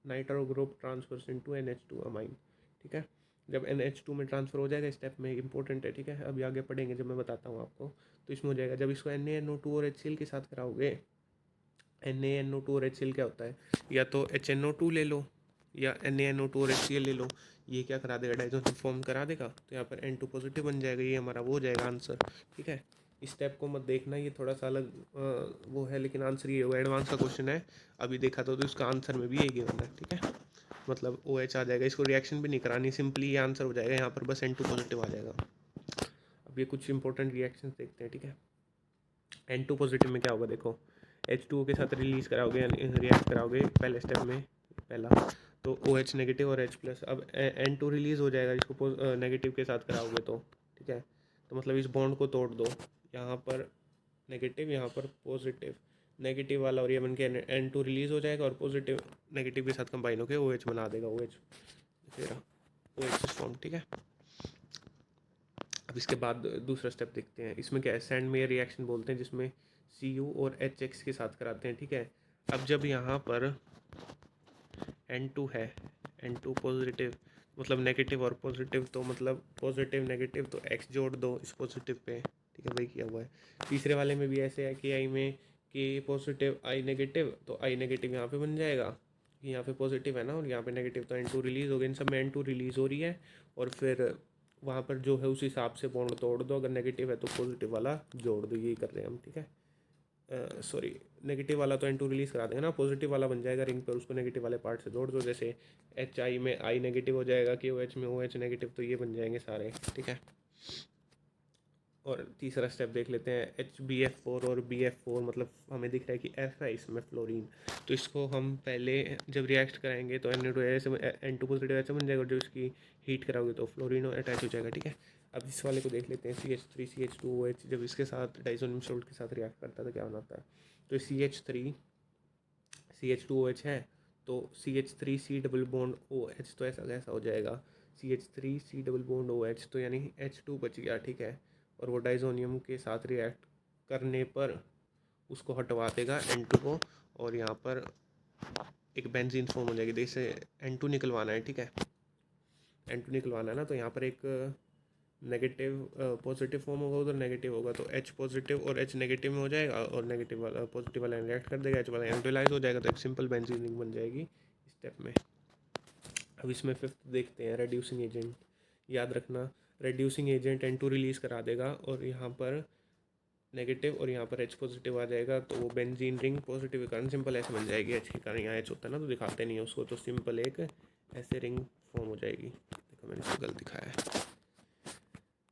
A: nitro group transfers into NH2 amine, ठीक है। जब NH2 में ट्रांसफ़र हो जाएगा, स्टेप में इंपॉर्टेंट है, ठीक है, अभी आगे पढ़ेंगे जब मैं बताता हूँ आपको, तो इसमें हो जाएगा। जब इसको NaNO2 और HCl के साथ कराओगे, NaNO2 और HCl क्या होता है, या तो HNO2 ले लो या NaNO2 और HCl ले लो, ये क्या करा देगा, डाइजोनियम फॉर्म करा देगा, तो यहाँ पर N2 पॉजिटिव बन जाएगा, ये हमारा वो हो जाएगा आंसर, ठीक है। इस स्टेप को मत देखना, ये थोड़ा सा अलग वो है, लेकिन आंसर ये होगा, एडवांस का क्वेश्चन है। अभी देखा तो इसका आंसर में भी यही गिवन है, ठीक है, मतलब OH आ जाएगा, इसको रिएक्शन भी नहीं करानी, सिंपली ये आंसर हो जाएगा, यहाँ पर बस N2 पॉजिटिव आ जाएगा। अब ये कुछ इंपॉर्टेंट रिएक्शन देखते हैं, ठीक है। N2 पॉजिटिव में क्या होगा, देखो H2O के साथ रिलीज कराओगे, रिएक्ट कराओगे पहले स्टेप में, पहला तो OH नेगेटिव और H प्लस, अब N2 रिलीज़ हो जाएगा इसको नेगेटिव के साथ कराओगे तो, ठीक है। तो मतलब इस बॉन्ड को तोड़ दो, यहाँ पर नेगेटिव, यहाँ पर पॉजिटिव, नेगेटिव वाला और ये बन के N2 रिलीज़ हो जाएगा और पॉजिटिव नेगेटिव के साथ कंबाइन होकर OH बना देगा, OH फिर OH फॉर्म, ठीक है। अब इसके बाद दूसरा स्टेप देखते हैं, इसमें क्या है, सैंड मेयर रिएक्शन बोलते हैं, जिसमें Cu और HX के साथ कराते हैं, ठीक है। अब जब यहाँ पर N2 है, N2 पॉजिटिव मतलब नेगेटिव और पॉजिटिव, तो मतलब पॉजिटिव नेगेटिव तो X जोड़ दो इस पॉजिटिव पे, ठीक है, वही किया हुआ है। तीसरे वाले में भी ऐसे है कि I में कि पॉजिटिव I नेगेटिव, तो I नेगेटिव यहाँ पे बन जाएगा, यहाँ पे पॉजिटिव है ना और यहाँ पे नेगेटिव, तो N2 रिलीज़ हो गया, इन सब में N2 रिलीज़ हो रही है, और फिर वहाँ पर जो है उस हिसाब से बॉन्ड तोड़ दो, अगर नेगेटिव है तो पॉजिटिव वाला जोड़ दो, यही कर रहे हैं हम, ठीक है। सॉरी, नेगेटिव वाला तो N2 रिलीज़ करा देंगे ना, पॉजिटिव वाला बन जाएगा रिंग पर, उसको नेगेटिव वाले पार्ट से जोड़ दो, जैसे HI में I नेगेटिव हो जाएगा, KOH में OH नेगेटिव, तो ये बन जाएंगे सारे, ठीक है। और तीसरा स्टेप देख लेते हैं, HBF4 और BF4, मतलब हमें दिख रहा है कि F है इसमें फ्लोरीन, तो इसको हम पहले जब रिएक्ट कराएंगे तो Na2 ऐसे N2 पॉजिटिव ऐसे बन जाएगा, और जब इसकी हीट कराओगे तो फ्लोरीन अटैच हो जाएगा, ठीक है। अब इस वाले को देख लेते हैं, CH3 CH2OH, जब इसके साथ डाइजोनियम सॉल्ट के साथ रिएक्ट करता है तो क्या बनाता है, तो CH3 CH2OH है, तो CH3 C double bond OH, तो ऐसा कैसा हो जाएगा, CH3 C double bond OH, तो यानी H2 बच गया, ठीक है। और वो डाइजोनियम के साथ रिएक्ट करने पर उसको हटवा देगा N2 को, और यहाँ पर एक बेंजीन फॉर्म हो जाएगी। जैसे N2 निकलवाना है, ठीक है, N2 निकलवाना है ना, तो यहाँ पर एक नेगेटिव पॉजिटिव फॉर्म होगा, उधर नेगेटिव होगा, तो H पॉजिटिव और H नेगेटिव में हो जाएगा, और नेगेटिव वाला पॉजिटिव वाला रिएक्ट कर देगा, H वाला न्यूट्रलाइज हो जाएगा, तो एक सिंपल बेंजीन रिंग बन जाएगी स्टेप में। अब इसमें फिफ्थ देखते हैं, रेड्यूसिंग एजेंट। याद रखना, रेड्यूसिंग एजेंट N2 रिलीज़ करा देगा, और यहाँ पर नेगेटिव और यहाँ पर H पॉजिटिव आ जाएगा, तो वो बेंजीन रिंग पॉजिटिव के कारण सिंपल ऐसे बन जाएगी। H के कारण यहाँ H होता है ना, तो दिखाते नहीं है उसको, तो सिंपल एक ऐसे रिंग फॉर्म हो जाएगी। देखो मैंने इसको गलत दिखाया है,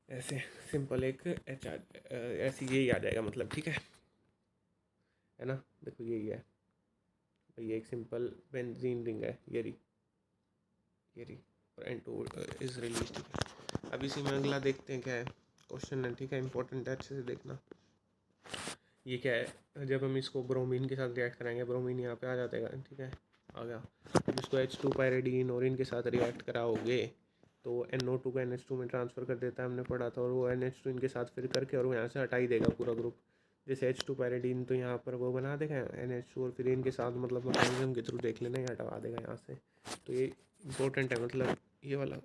A: ऐसे सिंपल एक H ऐसी यही आ जाएगा मतलब, ठीक है ना। देखो यही है, ये एक सिंपल बेंजीन रिंग है, ये रही और N2 इज रिलीज, ठीक है। अब इसी में अगला देखते हैं क्या है, क्वेश्चन है, ठीक है, इंपॉर्टेंट है, अच्छे से देखना। ये क्या है, जब हम इसको ब्रोमीन के साथ रिएक्ट कराएंगे, ब्रोमीन यहाँ पे आ जाएगा, ठीक है, आ गया। अब इसको H2 पायरिडीन और इनके साथ रिएक्ट कराओगे तो NO2 को NH2 में ट्रांसफ़र कर देता है, हमने पढ़ा था, और वो NH2 इनके साथ फिर करके और वो यहाँ से हटा ही देगा पूरा ग्रुप। जैसे H2 पायरिडीन तो यहाँ पर वो बना देगा NH2, और फिर इनके साथ मतलब मैकेनिज्म के थ्रू देख लेना, ही हटवा देगा यहाँ से। तो ये इंपॉर्टेंट है, मतलब ये वाला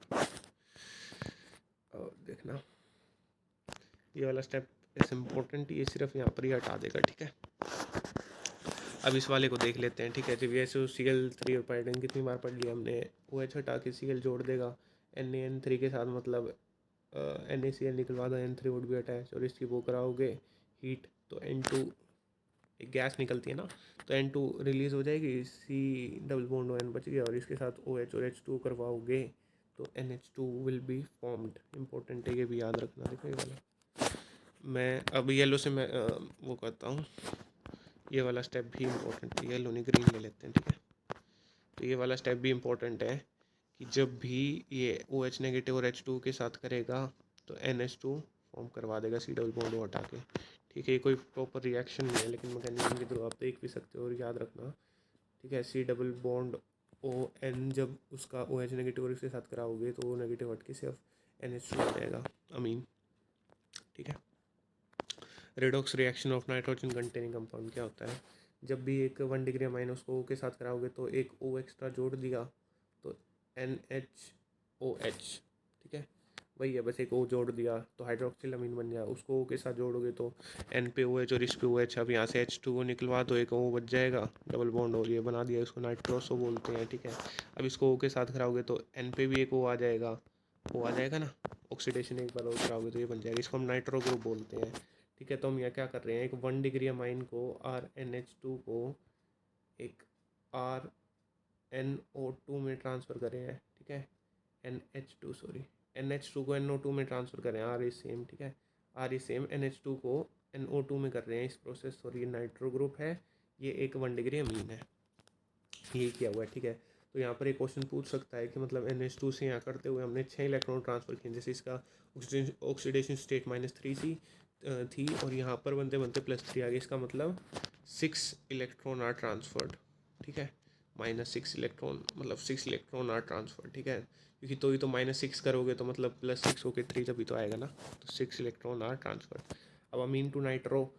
A: देखना, ये वाला स्टेप इस इम्पोर्टेंट, ये सिर्फ यहाँ पर ही हटा देगा, ठीक है। अब इस वाले को देख लेते हैं, ठीक है। जब ऐसे Cl3 और पायरिडीन कितनी बार पढ़ लिया हमने, OH हटा के Cl जोड़ देगा NaN3 के साथ, मतलब NaCl निकलवा दो, N3 वुड बी अटैच, और इसकी वो कराओगे हीट, तो N2 एक गैस निकलती है ना, तो N2 रिलीज़ हो जाएगी, C डबल बॉन्ड ON बच गया, और इसके साथ OH और H2 करवाओगे तो NH2 will be formed. Important है, ये भी याद रखना। देखो ये वाला मैं अब येलो से मैं वो करता हूँ, ये वाला स्टेप भी इम्पोर्टेंट है, येलो नहीं ग्रीन ले लेते हैं, ठीक है। तो ये वाला स्टेप भी इम्पोर्टेंट है कि जब भी ये OH नेगेटिव और H2 के साथ करेगा तो NH2 फॉर्म करवा देगा, C डबल बॉन्ड हटा के, ठीक है। ये कोई प्रॉपर रिएक्शन नहीं है, लेकिन मैकेनिज्म के थ्रू आप देख भी सकते हो, और याद रखना, ठीक है। C डबल बॉन्ड ON जब उसका OH नेगेटिव और इसके साथ कराओगे तो वो नेगेटिव हट के सिर्फ NH2 आ जाएगा, अमीन, ठीक है। Redox reaction of nitrogen containing compound क्या होता है, जब भी एक 1 डिग्री अमाइन उसको O के साथ कराओगे तो एक O एक्स्ट्रा जोड़ दिया तो NHOH, ठीक है, वही है, बस एक O जोड़ दिया तो हाइड्रोक्सिल अमीन बन जाए। उसको O के साथ जोड़ोगे तो N पे OH और इस पे OH, अब यहाँ से H2O निकलवा दो, एक O बच जाएगा डबल बॉन्ड, और ये बना दिया, इसको नाइट्रोसो बोलते हैं, ठीक है। अब इसको O के साथ कराओगे तो N पे भी एक O आ जाएगा, ना, ऑक्सीडेशन एक बार और कराओगे तो ये बन जाएगा, इसको हम नाइट्रो ग्रुप बोलते हैं, ठीक है। तो हम यहाँ क्या कर रहे हैं, एक 1 डिग्री अमाइन को RNH2 को एक RNO2 में ट्रांसफ़र कर रहे हैं, ठीक है। NH2 को NO2 में ट्रांसफ़र कर रहे हैं, R इज सेम, ठीक है, R इज सेम, NH2 को NO2 में कर रहे हैं इस प्रोसेस, और ये नाइट्रो ग्रुप है, ये एक 1 डिग्री अमीन है, ये किया हुआ है, ठीक है। तो यहाँ पर एक क्वेश्चन पूछ सकता है कि मतलब NH2 से यहाँ करते हुए हमने 6 इलेक्ट्रॉन ट्रांसफ़र किए, जैसे इसका ऑक्सीडेशन स्टेट -3 थी, और यहाँ पर बनते बनते +3 आ गई, इसका मतलब 6 इलेक्ट्रॉन आर ट्रांसफर्ड, ठीक है। -6 इलेक्ट्रॉन, मतलब 6 इलेक्ट्रॉन आर ट्रांसफर, ठीक है, क्योंकि तो ही तो -6 करोगे तो मतलब +6 होके 3 तभी तो आएगा ना, तो 6 इलेक्ट्रॉन आर ट्रांसफर्ड। अब अमीन टू नाइट्रो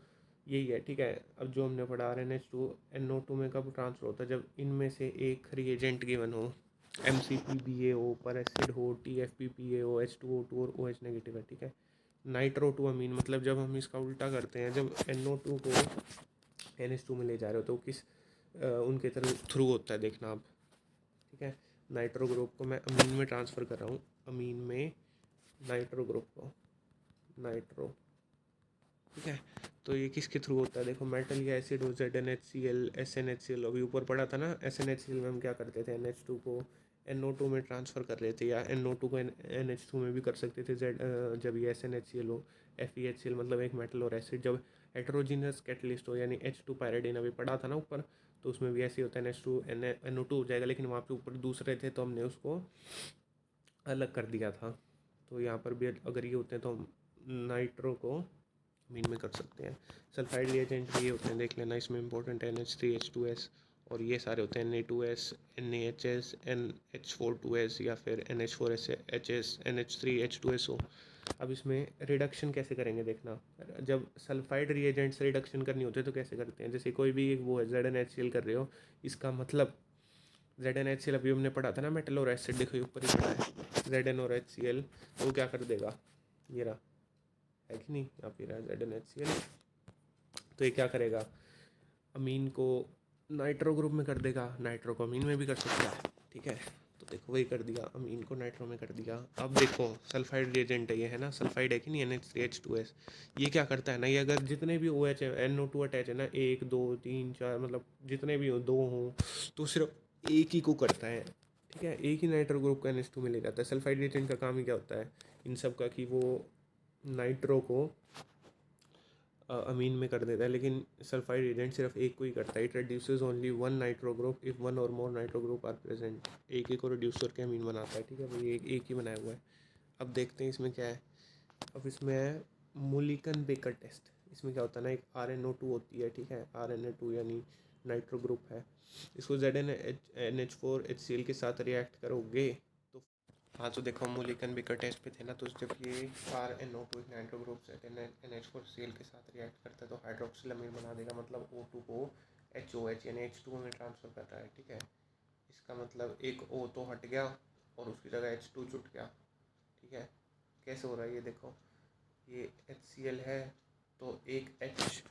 A: यही है, ठीक है। अब जो हमने पढ़ा RNH2 NO2 में कब ट्रांसफर होता है, जब इनमें से एक रिएजेंट गिवन हो, MCPBaO पर एसिड हो, TFPPaO, H2O2 और OH नेगेटिव है, ठीक है। नाइट्रो टू अमीन मतलब जब हम इसका उल्टा करते हैं, जब NO2 को NH2 में ले जा रहे हो तो किस उनके थ्रू होता है, देखना आप, ठीक है। नाइट्रो ग्रुप को मैं अमीन में ट्रांसफ़र कर रहा हूँ, अमीन में नाइट्रो ग्रुप को, नाइट्रो, ठीक है। तो ये किसके थ्रू होता है, देखो मेटल या एसिड हो, ZnHCl SnHCl, अभी ऊपर पढ़ा था ना, SnHCl में हम क्या करते थे, NH2 को NO2 में ट्रांसफ़र कर रहे थे, या NO2 को NH2 में भी कर सकते थे, जब ये SnHCl हो, FeHCl मतलब एक मेटल और एसिड, जब हेट्रोजीनियस कैटलिस्ट हो, यानी H2 पायरिडीन अभी पढ़ा था ना ऊपर, तो उसमें भी ऐसे होता है, NH2 NO2 हो जाएगा, लेकिन वहाँ पे ऊपर दूसरे थे तो हमने उसको अलग कर दिया था। तो यहाँ पर भी अगर ये होते हैं तो हम नाइट्रो को मीन में कर सकते हैं। सल्फाइड रिएजेंट भी ये होते हैं, देख लेना, इसमें इंपॉर्टेंट है NH3H2S, और ये सारे होते हैं Na2S, NaHS, NH4 2S, या फिर NH4HS, NH3H2SO, अब इसमें रिडक्शन कैसे करेंगे देखना। जब सल्फाइड रिएजेंट से रिडक्शन करनी होती है तो कैसे करते हैं, जैसे कोई भी एक वो है ZnHCl कर रहे हो, इसका मतलब ZnHCl अभी हमने पढ़ा था ना, मेटल और एसिड, देखो ये ऊपर ही पढ़ा है Zn और HCl, तो वो क्या कर देगा, ये रहा है कि नहीं, यहाँ पे रहा ZnHCl, तो ये क्या करेगा, अमीन को नाइट्रो ग्रुप में कर देगा, नाइट्रो को अमीन में भी कर सकता है, ठीक है। तो देखो वही कर दिया, अमीन को नाइट्रो में कर दिया। अब देखो सल्फाइड रिएजेंट है ये, है ना, सल्फाइड है कि नहीं, NH3H2S, ये क्या करता है ना, ये अगर जितने भी OH है, NO2 अटैच है ना, 1 2 3 4, मतलब जितने भी हो, 2 हों, तो सिर्फ एक ही को करता है, ठीक है, एक ही नाइट्रो ग्रुप का NH2 में ले जाता है। सल्फाइड रिएजेंट का काम ही क्या होता है इन सब का, कि वो नाइट्रो को अमीन में कर देता है, लेकिन सल्फाइड एजेंट सिर्फ एक को ही करता है। It reduces only one nitro group if one और मोर नाइट्रो ग्रुप आर प्रेजेंट, एक ही को रिड्यूस करके अमीन बनाता है, ठीक है भाई, एक ही बनाया हुआ है। अब देखते हैं इसमें क्या है। अब इसमें है मुलिकन बेकर टेस्ट। इसमें क्या होता है ना, एक RnO2 होती है, ठीक है, RnO2 यानी नाइट्रो ग्रुप है, इसको ZnNH4HCl के साथ रिएक्ट करोगे तो, हाँ तो देखो मुलिकन बेकर टेस्ट पे थे ना, तो जब ये RnO2 एक नाइट्रो ग्रुप से NH4Cl के साथ रिएक्ट करता है तो हाइड्रोक्सिल अमीन बना देगा, मतलब O2 को HOH यानी H2 में ट्रांसफ़र कर रहा है, ठीक है। इसका मतलब एक O तो हट गया और उसकी जगह H2 जुट गया, ठीक है। कैसे हो रहा है ये देखो, ये HCl है तो एक H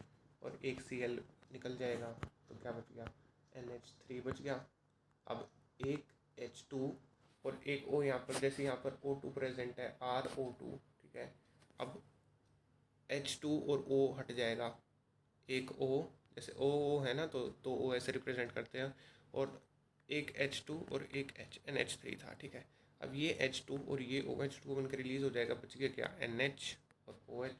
A: और एक Cl निकल जाएगा, तो क्या बच गया, NH3 बच गया। अब एक H2 और एक O यहाँ पर, जैसे यहाँ पर O2 प्रेजेंट है, RO2, ठीक है। अब H2 और O हट जाएगा, एक O, जैसे O है ना, तो O ऐसे रिप्रेजेंट करते हैं, और एक H2 और एक NH3 था, ठीक है। अब ये H2 और ये OH2 बनकर रिलीज हो जाएगा, बच गया क्या, NH और OH,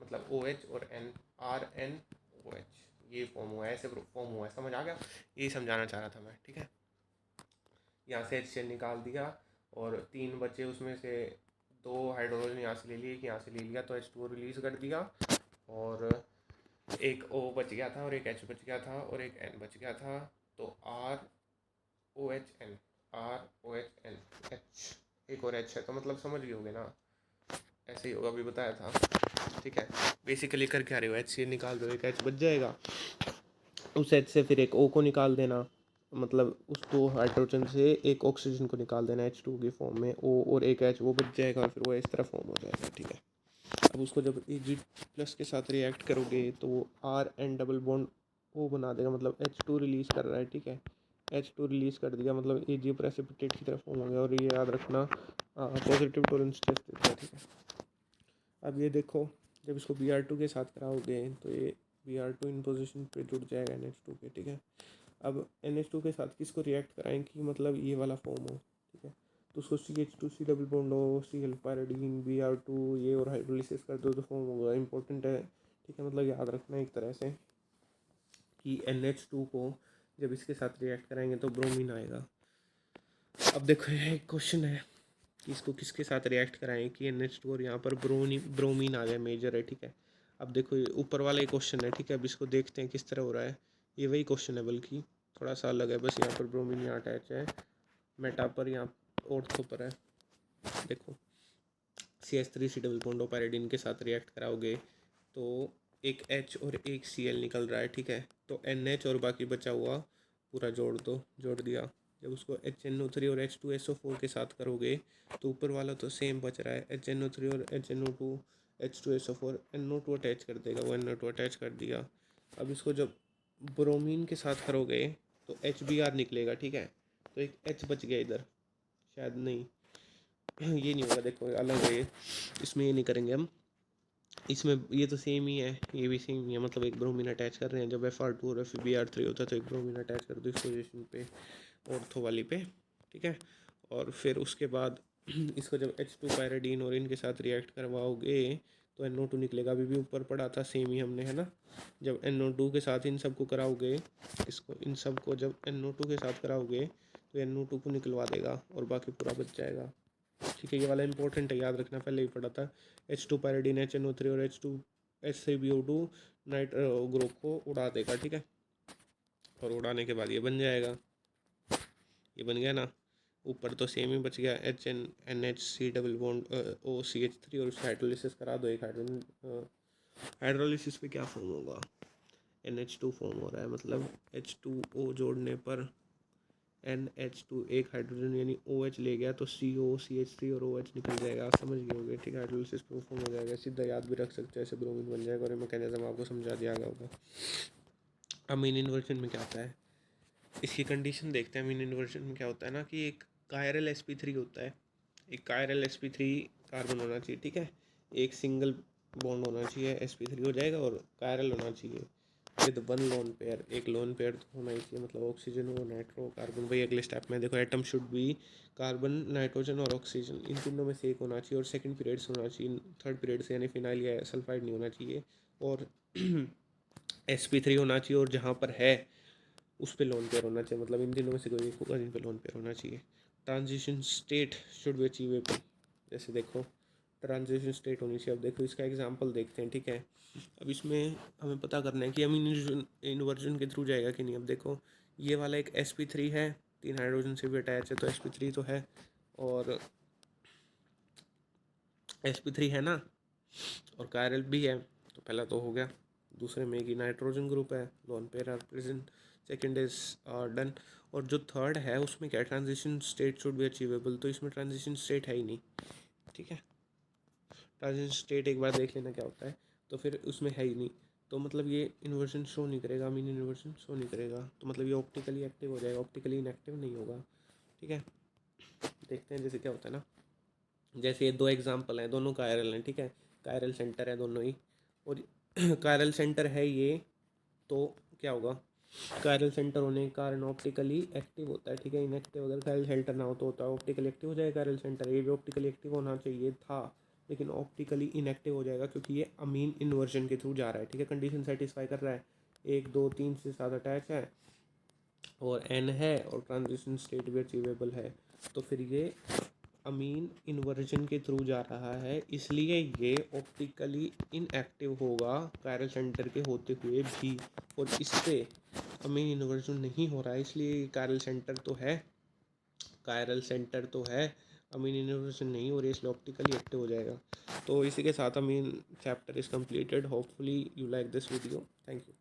A: मतलब OH और N, RnOH, ये फॉर्म हुआ है, ऐसे फॉर्म हुआ है, समझ आ गया, यही समझाना चाह रहा था मैं, ठीक है। यहाँ से HCl निकाल दिया और 3 बचे, उसमें से 2 हाइड्रोजन यहाँ से ले लिए, यहाँ से ले लिया, तो H2O रिलीज़ कर दिया, और एक O बच गया था और एक H बच गया था और एक N बच गया था, तो ROHN, H, एक और H है, तो मतलब समझ गए होगे ना, ऐसे ही होगा, अभी बताया था, ठीक है। बेसिकली कर क्या रहे हो, HCl निकाल दो, एक H बच जाएगा, उस H से फिर एक O को निकाल देना, मतलब उस 2 हाइड्रोजन से एक ऑक्सीजन को निकाल देना H2 की फॉर्म में, O और एक H वो बच जाएगा, और फिर वो इस तरह फॉर्म हो जाएगा, ठीक है। अब उसको जब Ag+ के साथ रिएक्ट करोगे तो वो RN डबल बॉन्ड O बना देगा, मतलब H2 रिलीज़ कर रहा है, ठीक है, H2 रिलीज़ कर दिया, मतलब Ag प्रेसिपिटेट की तरफ फॉर्म हो गया, और ये याद रखना पॉजिटिव टोलेंस टेस्ट देता है, ठीक है। अब ये देखो, जब इसको Br2 के साथ कराओगे तो ये Br2 इन पोजिशन पे जुड़ जाएगा NH2 के, ठीक है। अब NH2 के साथ किसको रिएक्ट कराएं कि मतलब ये वाला फॉर्म हो, ठीक है, तो उसको CH2C डबल बॉन्ड हो, Cl पैराडीन Br2 ये, और हाइड्रोलिसिस कर दो तो फॉर्म होगा, इंपॉर्टेंट है, ठीक है, मतलब याद रखना एक तरह से कि NH2 को जब इसके साथ रिएक्ट कराएंगे तो ब्रोमीन आएगा। अब देखो ये एक क्वेश्चन है कि इसको किसके साथ रिएक्ट कराएं कि NH2 और यहाँ पर ब्रोमीन आ जाए, मेजर है, ठीक है। अब देखो ये ऊपर वाला ही क्वेश्चन है, ठीक है, अब इसको देखते हैं किस तरह हो रहा है। ये वही क्वेश्चन है, बल्कि थोड़ा सा अलग है, बस यहाँ पर ब्रोमीन यहाँ अटैच है, मेटा पर यहाँ ऑर्थो पर है। देखो CH3C डबल बॉन्ड पैराडीन के साथ रिएक्ट कराओगे तो एक H और एक Cl निकल रहा है, ठीक है, तो NH और बाकी बचा हुआ पूरा जोड़ दो, जोड़ दिया। जब उसको HNO3 और H2SO4 के साथ करोगे तो ऊपर वाला तो सेम बच रहा है, HNO3 और HNO2 H2SO4 NO2 अटैच कर देगा, वो NO2 अटैच कर दिया। अब इसको जब ब्रोमीन के साथ करोगे तो HBr निकलेगा, ठीक है, तो एक H बच गया इधर, शायद नहीं ये नहीं होगा, देखो अलग है ये, इसमें ये नहीं करेंगे हम, इसमें ये तो सेम ही है, ये भी सेम ही है, मतलब एक ब्रोमीन अटैच कर रहे हैं, जब Fr2 और FeBr3 होता है तो एक ब्रोमीन अटैच कर दो इस पोजीशन पे, ऑर्थो वाली पे, ठीक है। और फिर उसके बाद इसको जब H2 पैराडीन और इनके साथ रिएक्ट करवाओगे तो NO2 निकलेगा, अभी भी ऊपर पड़ा था सेम ही हमने, है ना। जब NO2 के साथ इन सबको कराओगे, इसको इन सब को जब NO2 के साथ कराओगे तो NO2 को निकलवा देगा और बाकी पूरा बच जाएगा, ठीक है। ये वाला इंपॉर्टेंट है, याद रखना, पहले ही पढ़ा था। H2 पैराडीन HNO3 और H3BO2 नाइट ग्रुप को उड़ा देगा, ठीक है, और उड़ाने के बाद ये बन जाएगा, ये बन गया ना। ऊपर तो सेम ही बच गया, HNNH डबल बॉन्ड OCH3 और उसका हाइड्रोलिसिस करा दो। एक हाइड्रोजन हाइड्रोलिसिस पे क्या फॉर्म होगा, NH2 फॉर्म हो रहा है, मतलब H2O जोड़ने पर NH2 एक हाइड्रोजन यानी OH ले गया तो CO CH3 और OH निकल जाएगा। आप समझ गए होंगे, ठीक है। हाइड्रोलिसिस पे फॉर्म हो जाएगा, सीधा याद भी रख सकते हैं, ऐसे ब्रोमीन बन जाएगा। और मैकेनिज्म आपको समझा दिया गया होगा। अमीन इन्वर्जन में क्या होता है, इसकी कंडीशन देखते हैं। अमीन इन्वर्जन में क्या होता है ना कि एक कायरल sp3 होता है, एक कायरल sp3 कार्बन होना चाहिए, ठीक है। एक सिंगल बॉन्ड होना चाहिए, sp3 हो जाएगा, और कायरल होना चाहिए विद वन लोन पेयर। एक लोन पेयर तो होना ही चाहिए, मतलब ऑक्सीजन हो, नाइट्रो, कार्बन। भाई अगले स्टेप में देखो, atom should be carbon, nitrogen और ऑक्सीजन, इन तीनों में से एक होना चाहिए। और सेकंड पीरियड से होना चाहिए, थर्ड पीरियड से, यानी फिनाइल या सल्फाइड नहीं होना चाहिए। और sp3 होना चाहिए, और जहाँ पर है उस पर लोन पेयर होना चाहिए, मतलब इन तीनों में से कोई एक होगा जिन पर लोन पेयर होना चाहिए। Transition state should be achievable, जैसे देखो ट्रांजिशन स्टेट होनी चाहिए। अब देखो इसका एग्जांपल देखते हैं, ठीक है। अब इसमें हमें पता करना है कि अमीन इन्वर्जन के थ्रू जाएगा कि नहीं। अब देखो ये वाला एक sp3 है, 3 हाइड्रोजन से भी अटैच है, तो sp3 तो है, और sp3 है ना, और कायरल भी है, तो पहला तो हो गया। दूसरे में कि नाइट्रोजन ग्रुप है, lone pair are present, second is done. और जो थर्ड है उसमें क्या, transition state should be achievable, तो इसमें ट्रांजिशन स्टेट है ही नहीं, ठीक है। ट्रांजिशन स्टेट एक बार देख लेना क्या होता है, तो फिर उसमें है ही नहीं, तो मतलब ये इन्वर्जन शो नहीं करेगा, अमीन इन्वर्जन शो नहीं करेगा, तो मतलब ये ऑप्टिकली एक्टिव हो जाएगा, ऑप्टिकली इनएक्टिव नहीं होगा, ठीक है। देखते हैं जैसे क्या होता है ना, जैसे ये दो एग्जांपल हैं, दोनों कायरल हैं, ठीक है। कायरल सेंटर है दोनों ही, और कायरल सेंटर है ये, तो क्या होगा, कायरल सेंटर होने के कारण ऑप्टिकली एक्टिव होता है, ठीक है। इनएक्टिव अगर कायरल सेंटर ना हो तो होता है ऑप्टिकली एक्टिव हो जाएगा कायरल सेंटर। ये भी ऑप्टिकली एक्टिव होना चाहिए था, लेकिन ऑप्टिकली इनएक्टिव हो जाएगा क्योंकि ये अमीन इन्वर्जन के थ्रू जा रहा है, ठीक है। कंडीशन सेटिस्फाई कर रहा है, 1 2 3 से साथ अटैच है, और N है, और ट्रांजिशन स्टेट भी अचीवेबल है, तो फिर ये अमीन इन्वर्जन के थ्रू जा रहा है, इसलिए ये ऑप्टिकली इनएक्टिव होगा कायरल सेंटर के होते हुए भी। और इससे अमीन इन्वर्जन नहीं हो रहा है, इसलिए कायरल सेंटर तो है, कायरल सेंटर तो है, अमीन इन्वर्जन नहीं हो रही, इसलिए ऑप्टिकली एक्टिव हो जाएगा। तो इसी के साथ amine chapter is completed. Hopefully you like this video. Thank you.